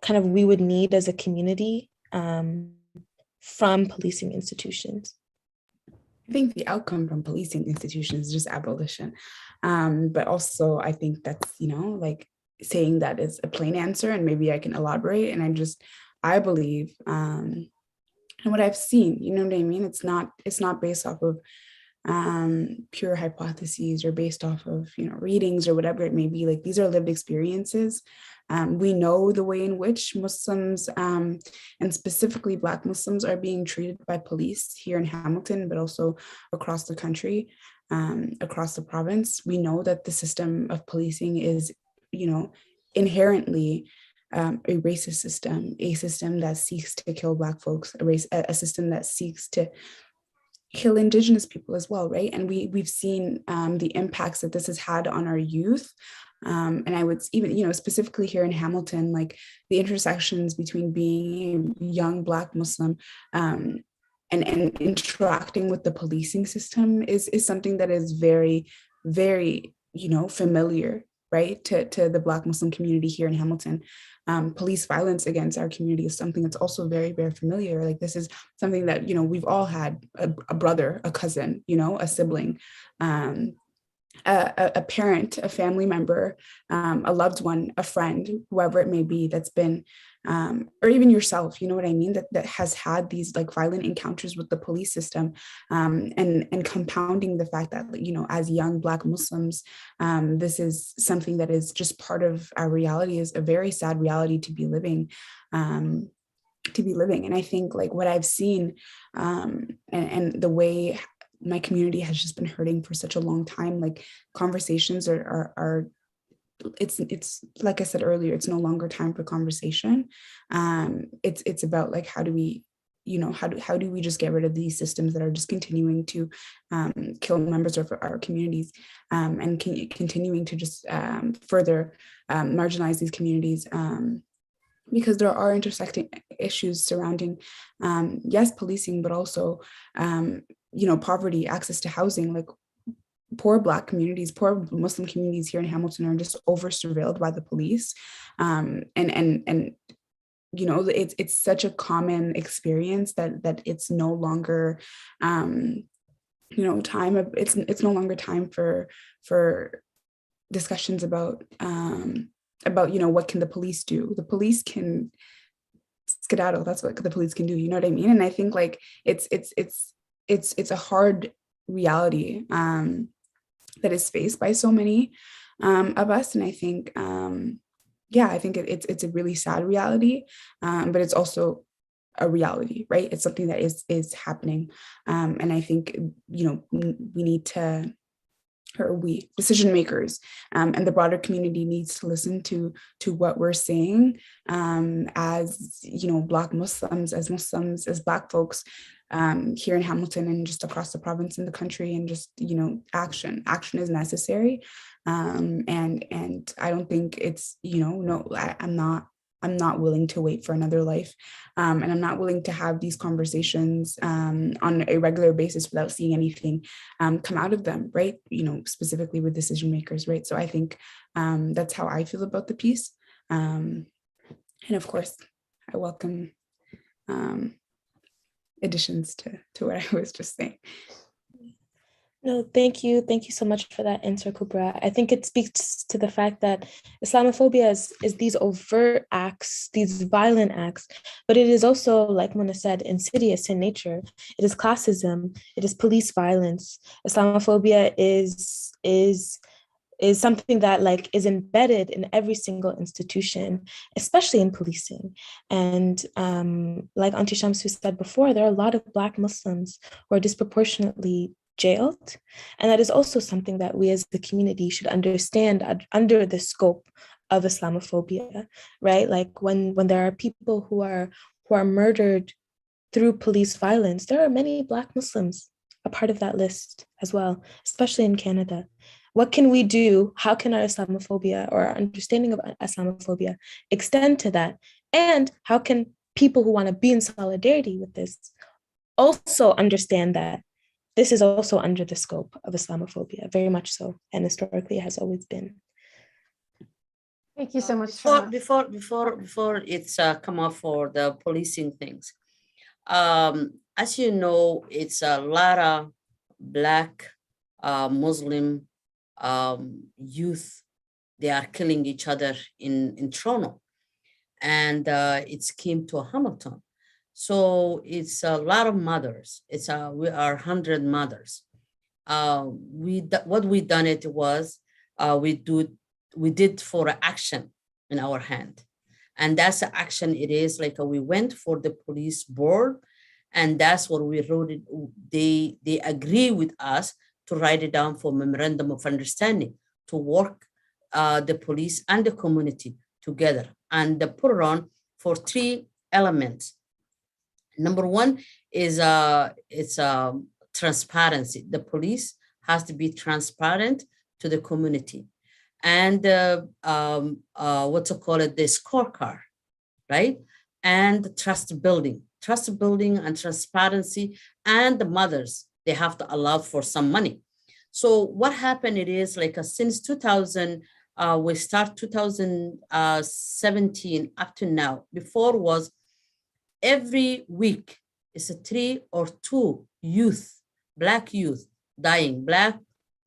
kind of we would need as a community from policing institutions? I think the outcome from policing institutions is just abolition. But also I think that's, like saying that is a plain answer, and maybe I can elaborate. And I believe and what I've seen, you know what I mean? It's not based off of pure hypotheses or based off of, you know, readings or whatever it may be. Like, these are lived experiences. We know the way in which Muslims and specifically Black Muslims are being treated by police here in Hamilton, but also across the country, across the province. We know that the system of policing is, you know, inherently a racist system, a system that seeks to kill Black folks, a system that seeks to kill Indigenous people as well, right? And we've seen the impacts that this has had on our youth. And I would even, you know, specifically here in Hamilton, like the intersections between being a young Black Muslim and interacting with the policing system is something that is very, very, you know, familiar, right, to the Black Muslim community here in Hamilton. Police violence against our community is something that's also very, very familiar. Like, this is something that, you know, we've all had a brother, a cousin, you know, a sibling, a parent, a family member, a loved one, a friend, whoever it may be, that's been, or even yourself, you know what I mean, that has had these like violent encounters with the police system, and compounding the fact that, you know, as young Black Muslims, this is something that is just part of our reality, is a very sad reality to be living. And I think, like, what I've seen, and the way my community has just been hurting for such a long time, like, conversations are it's like I said earlier, it's no longer time for conversation. It's about, like, how do we, you know, how do we just get rid of these systems that are just continuing to kill members of our communities, and continuing to just further marginalize these communities, because there are intersecting issues surrounding, yes, policing, but also, you know, poverty, access to housing. Like, poor Black communities, poor Muslim communities here in Hamilton are just over surveilled by the police, and you know, it's such a common experience that it's no longer, you know, it's no longer time for discussions about, you know, what can the police do? The police can skedaddle. That's what the police can do. You know what I mean? And I think, like, it's a hard reality that is faced by so many of us. And I think, I think it's a really sad reality, but it's also a reality, right? It's something that is happening. And I think, you know, we need to, or we decision makers, and the broader community needs to listen to what we're saying, as, you know, Black Muslims, as Black folks, here in Hamilton and just across the province and the country, and just, you know, action is necessary. And I don't think it's, you know, no, I'm not willing to wait for another life. And I'm not willing to have these conversations on a regular basis without seeing anything come out of them, right? You know, specifically with decision makers, right? So I think that's how I feel about the piece. And of course, I welcome additions to what I was just saying. No, thank you. Thank you so much for that answer, Kubra. I think it speaks to the fact that Islamophobia is these overt acts, these violent acts, but it is also, like Mona said, insidious in nature. It is classism. It is police violence. Islamophobia is something that, like, is embedded in every single institution, especially in policing. And like Auntie Shamsu said before, there are a lot of Black Muslims who are disproportionately jailed. And that is also something that we as the community should understand under the scope of Islamophobia, right? Like, when there are people who are murdered through police violence, there are many Black Muslims a part of that list as well, especially in Canada. What can we do? How can our Islamophobia, or our understanding of Islamophobia, extend to that? And how can people who want to be in solidarity with this also understand that this is also under the scope of Islamophobia, very much so, and historically has always been. Thank you so much. Before it's come up for the policing things, as you know, it's a lot of Black Muslim youth. They are killing each other in Toronto, and it's came to Hamilton. So it's a lot of mothers. We are 100 mothers. What we done it was we did for action in our hand, and that's the action. It is like we went for the police board, and that's what we wrote it. They agree with us to write it down for memorandum of understanding to work the police and the community together, and put it on for 3 elements. Number 1 is it's transparency. The police has to be transparent to the community, and what's it called, the scorecard, right? And trust building and transparency, and the mothers, they have to allow for some money. So what happened, it is like since 2000, we start 2017 up to now. Before was every week is 3 or 2 youth, Black youth dying, Black,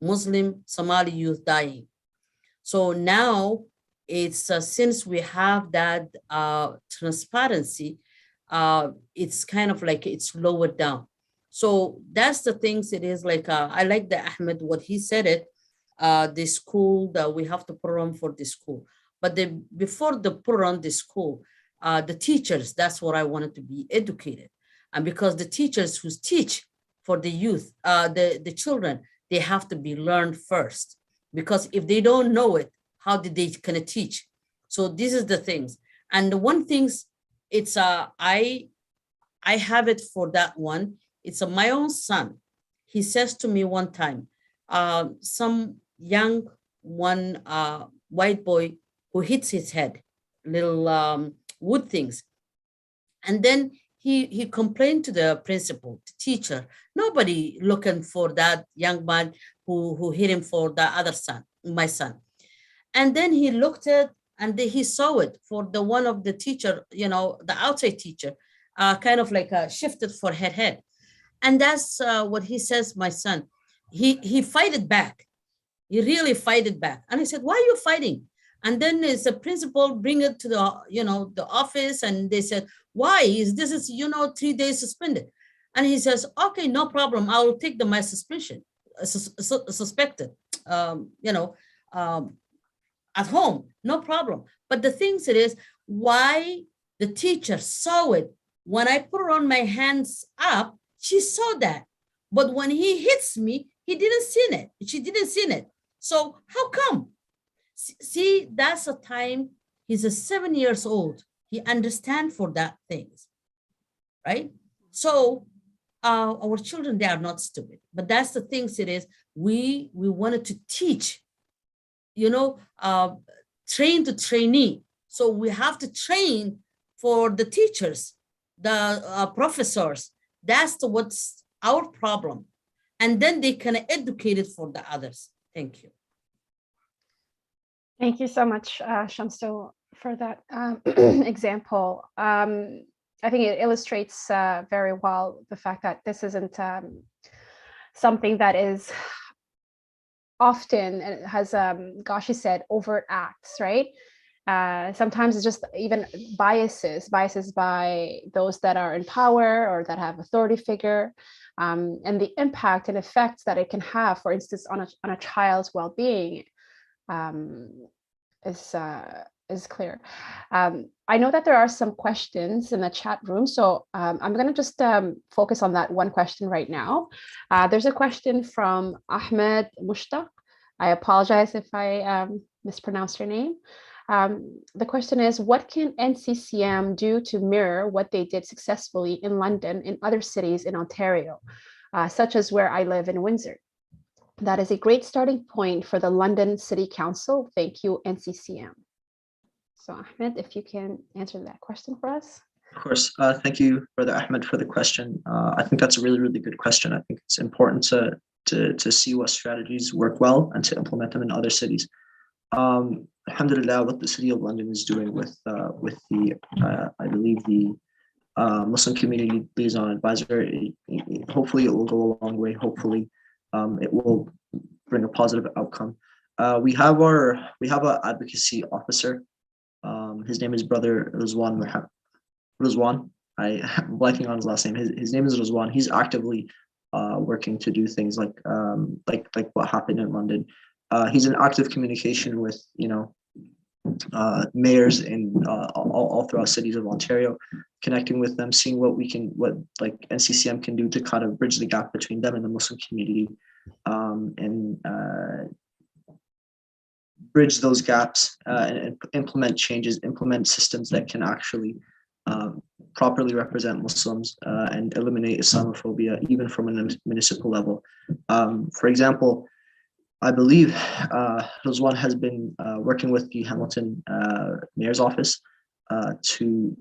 Muslim, Somali youth dying. So now it's since we have that transparency, it's kind of like it's lowered down. So that's the things. It is like I like the Ahmed what he said it. The school that we have to put on for the school, but before the put on the school, the teachers, that's what I wanted to be educated, and because the teachers who teach for the youth, the children, they have to be learned first, because if they don't know it, how did they kind of teach? So this is the things, and the one things, it's I have it for that one. It's my own son. He says to me one time, some young one white boy who hits his head, little wood things. And then he complained to the principal, the teacher. Nobody looking for that young man who hit him for the other son, my son. And then he looked at, and he saw it for the one of the teacher, the outside teacher, kind of like shifted for head. And that's what he says, my son. He fight it back. He really fight it back. And I said, why are you fighting? And then as a principal bring it to the office, and they said, why? This is 3 days suspended. And he says, okay, no problem. I will take my suspension, suspected, at home, no problem. But the things it is, why the teacher saw it. When I put on my hands up, she saw that. But when he hits me, he didn't see it. She didn't see it. So how come? See, that's a time, he's 7 years old. He understands for that things, right? So our children, they are not stupid. But that's the things it is. We wanted to teach, train to trainee. So we have to train for the teachers, the professors. That's what's our problem. And then they can educate it for the others. Thank you. Thank you so much, Shamsu, for that example. I think it illustrates very well the fact that this isn't something that is often, and it has, Gashi said, overt acts, right? Sometimes it's just even biases by those that are in power or that have authority figure, and the impact and effects that it can have, for instance, on a child's well-being is clear. I know that there are some questions in the chat room, so I'm going to just focus on that one question right now. There's a question from Ahmed Mushtaq. I apologize if I mispronounced your name. The question is, what can NCCM do to mirror what they did successfully in London in other cities in Ontario, such as where I live in Windsor? That is a great starting point for the London City Council. Thank you, NCCM. So Ahmed, if you can answer that question for us. Of course. Thank you, Brother Ahmed, for the question. I think that's a really, really good question. I think it's important to see what strategies work well and to implement them in other cities. Alhamdulillah, what the City of London is doing with the, I believe, the Muslim Community Liaison Advisor, hopefully it will go a long way. Hopefully it will bring a positive outcome. We have an advocacy officer. His name is Brother Rizwan. I'm blanking on his last name. His name is Rizwan. He's actively working to do things like what happened in London. He's in active communication with, mayors in all throughout cities of Ontario, connecting with them, seeing what NCCM can do to kind of bridge the gap between them and the Muslim community, and bridge those gaps, and implement changes, implement systems that can actually properly represent Muslims, and eliminate Islamophobia, even from a municipal level. For example, I believe Rizwan has been working with the Hamilton Mayor's Office to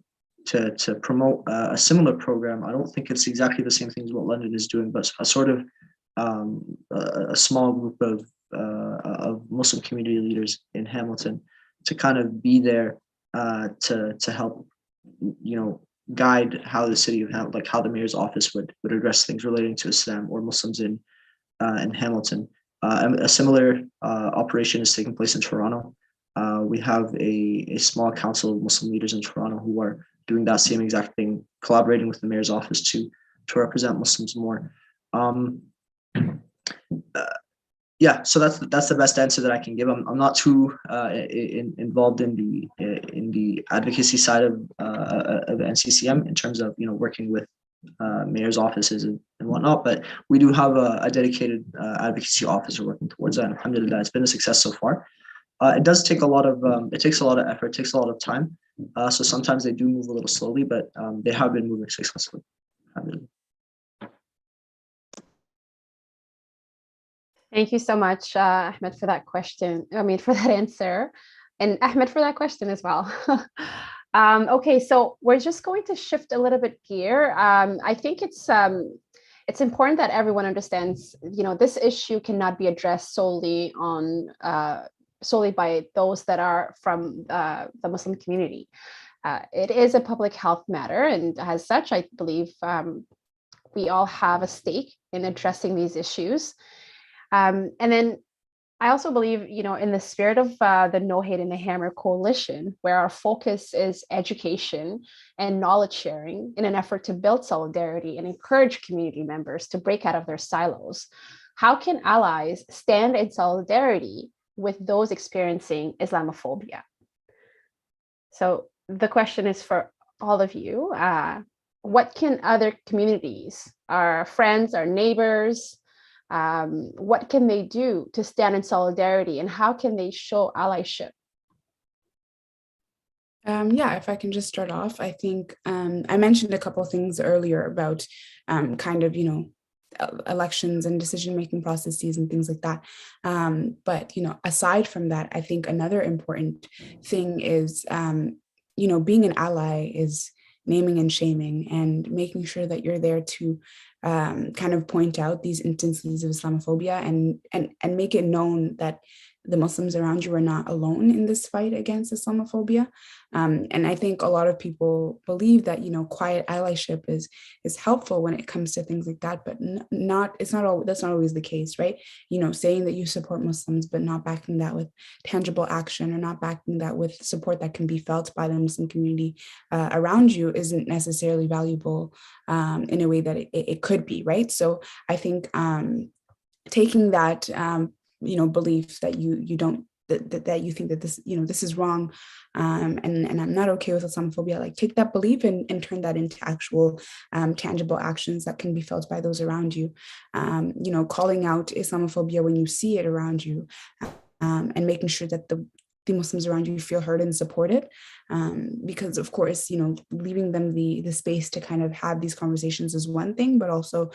promote a similar program. I don't think it's exactly the same thing as what London is doing, but a sort of a small group of Muslim community leaders in Hamilton to kind of be there to help, guide how the city of Hamilton, how the mayor's office would address things relating to Islam or Muslims in Hamilton. A similar operation is taking place in Toronto. We have a small council of Muslim leaders in Toronto who are doing that same exact thing, collaborating with the mayor's office to represent Muslims more. Yeah, so that's the best answer that I can give. I'm not too involved in the advocacy side of the NCCM in terms of working with mayor's offices and whatnot, but we do have a dedicated advocacy officer working towards that. And alhamdulillah, it's been a success so far. It does take a lot of it takes a lot of effort, it takes a lot of time. So sometimes they do move a little slowly, but they have been moving successfully. Alhamdulillah. Thank you so much, Ahmed, for that question. For that answer, and Ahmed for that question as well. Okay, so we're just going to shift a little bit gear. I think it's important that everyone understands, this issue cannot be addressed solely by those that are from the Muslim community. It is a public health matter, and as such, I believe we all have a stake in addressing these issues. And then I also believe, in the spirit of the No Hate in the Hammer coalition, where our focus is education and knowledge sharing in an effort to build solidarity and encourage community members to break out of their silos, how can allies stand in solidarity with those experiencing Islamophobia? So the question is for all of you. What can other communities, our friends, our neighbors, what can they do to stand in solidarity, and how can they show allyship? Yeah, if I can just start off, I think I mentioned a couple of things earlier about elections and decision-making processes and things like that. But aside from that, I think another important thing is, being an ally is naming and shaming and making sure that you're there to kind of point out these instances of Islamophobia and make it known that the Muslims around you are not alone in this fight against Islamophobia. And I think a lot of people believe that, quiet allyship is helpful when it comes to things like that, but that's not always the case, right? Saying that you support Muslims, but not backing that with tangible action, or not backing that with support that can be felt by the Muslim community around you, isn't necessarily valuable in a way that it could be, right? So I think taking that belief that you don't, that you think that this, this is wrong, and I'm not okay with Islamophobia, like take that belief and turn that into actual tangible actions that can be felt by those around you. Calling out Islamophobia when you see it around you, and making sure that the Muslims around you feel heard and supported, because of course, leaving them the space to kind of have these conversations is one thing, but also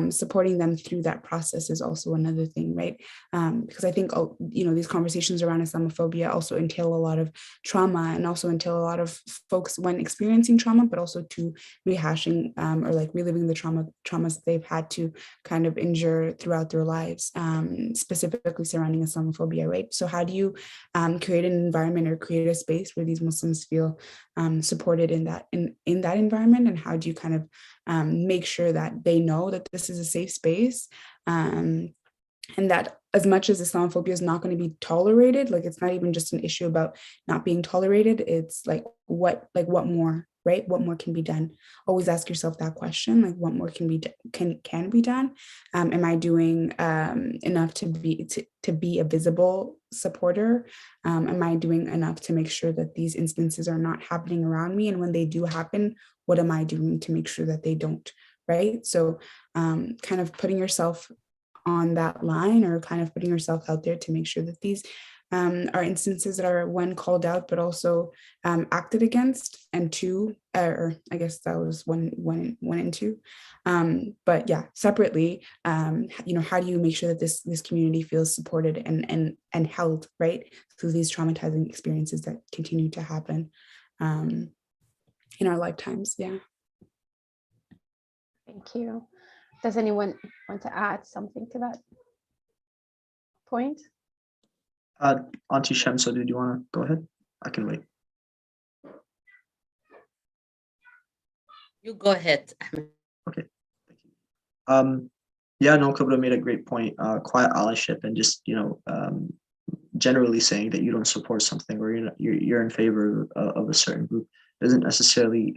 supporting them through that process is also another thing, right? Because I think, these conversations around Islamophobia also entail a lot of trauma, and also entail a lot of folks when experiencing trauma, but also to rehashing or like reliving the traumas that they've had to kind of endure throughout their lives, specifically surrounding Islamophobia, right? So how do you create an environment or create a space where these Muslims feel supported in that environment, and how do you kind of make sure that they know that this is a safe space, and that as much as Islamophobia is not going to be tolerated, like it's not even just an issue about not being tolerated, it's like what more right? What more can be done? Always ask yourself that question, like what more can be can be done? Am I doing enough to be a visible supporter? Am I doing enough to make sure that these instances are not happening around me? And when they do happen, what am I doing to make sure that they don't, right? So kind of putting yourself on that line, or kind of putting yourself out there to make sure that these are instances that are, one, called out, but also acted against, and two, or I guess that was one and two. But yeah, separately, you know, how do you make sure that this community feels supported and held, right, through these traumatizing experiences that continue to happen in our lifetimes? Yeah. Thank you. Does anyone want to add something to that point? Auntie Shamso, did you want to go ahead? I can wait. You go ahead. Okay, thank you. Yeah, no, Kubra made a great point. Quiet allyship, and just, you know, generally saying that you don't support something, or you're in favor of a certain group, doesn't necessarily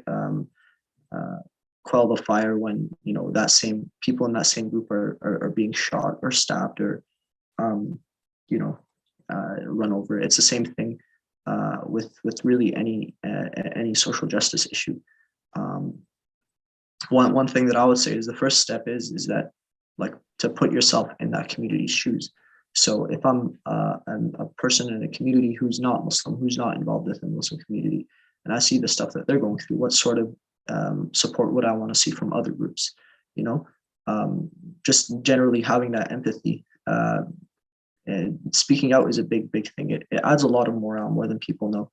quell the fire when, you know, that same people in that same group are being shot or stabbed or you know, run over. It's the same thing with really any social justice issue. One thing that I would say is the first step is that, like, to put yourself in that community's shoes. So if I'm a person in a community who's not Muslim, who's not involved with the Muslim community, and I see the stuff that they're going through, what sort of support would I want to see from other groups? You know, just generally having that empathy. And speaking out is a big thing. It adds a lot of morale, more than people know.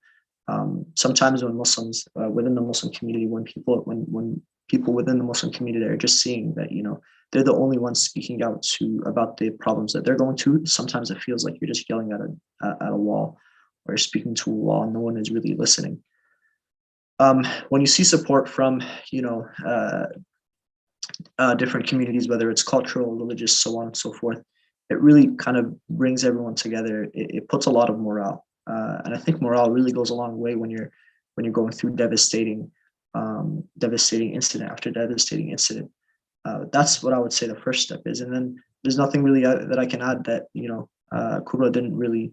Sometimes when Muslims within the Muslim community, when people within the Muslim community are just seeing that, you know, they're the only ones speaking out about the problems that they're going through, sometimes it feels like you're just yelling at a wall, or speaking to a wall, and no one is really listening. When you see support from, you know, different communities, whether it's cultural, religious, so on and so forth, it really kind of brings everyone together. It puts a lot of morale, and I think morale really goes a long way when you're going through devastating incident after devastating incident. That's what I would say the first step is, and then there's nothing really that I can add that, you know, Kubra didn't really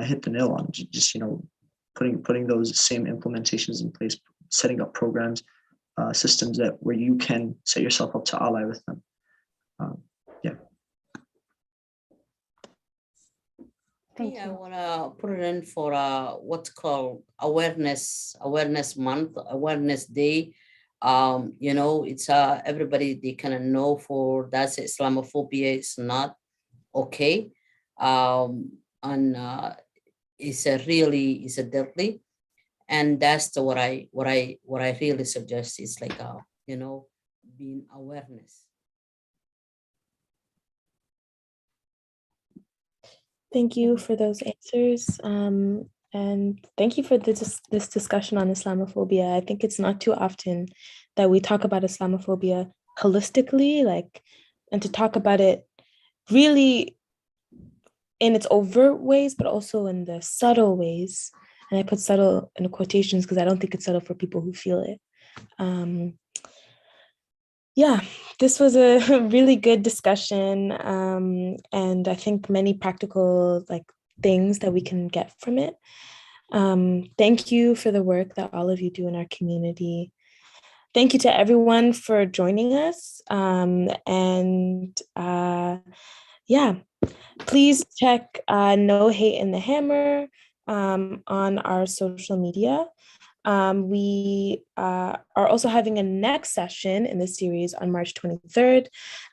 hit the nail on. Just, you know, putting those same implementations in place, setting up programs, systems that where you can set yourself up to ally with them. Yeah. Thank you. I want to put it in for what's called awareness month, awareness day. You know, it's everybody, they kind of know for that's Islamophobia is not okay, and it's a deadly, and that's what I really suggest is like you know, being awareness. Thank you for those answers. And thank you for this discussion on Islamophobia. I think it's not too often that we talk about Islamophobia holistically, like, and to talk about it really in its overt ways, but also in the subtle ways. And I put subtle in quotations because I don't think it's subtle for people who feel it. Yeah, this was a really good discussion, and I think many practical things that we can get from it. Thank you for the work that all of you do in our community. Thank you to everyone for joining us. Yeah, please check No Hate in the Hammer on our social media. We are also having a next session in this series on March 23rd.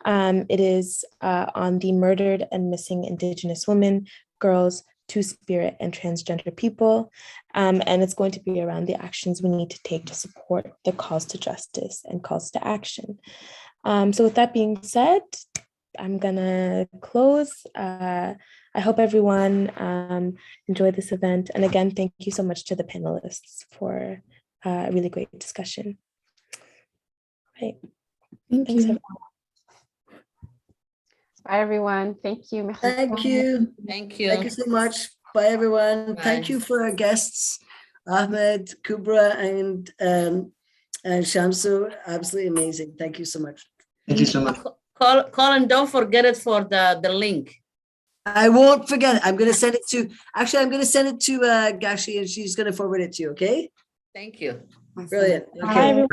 It is on the murdered and missing Indigenous women, girls, Two-Spirit, and transgender people. And it's going to be around the actions we need to take to support the calls to justice and calls to action. So with that being said, I'm gonna close. I hope everyone enjoyed this event. And again, thank you so much to the panelists for a really great discussion. Right. Thanks, everyone. Bye, everyone. Thank you. Merci. Thank you. Thank you. Thank you so much. Bye, everyone. Bye. Thank you for our guests, Ahmed, Kubra, and And Shamsu, absolutely amazing. Thank you so much. Thank you so much. Call and don't forget it for the link. I won't forget it. I'm going to send it to, actually, I'm going to send it to Gashi and she's going to forward it to you. Okay. Thank you. Awesome. Brilliant. Bye, Okay. everyone.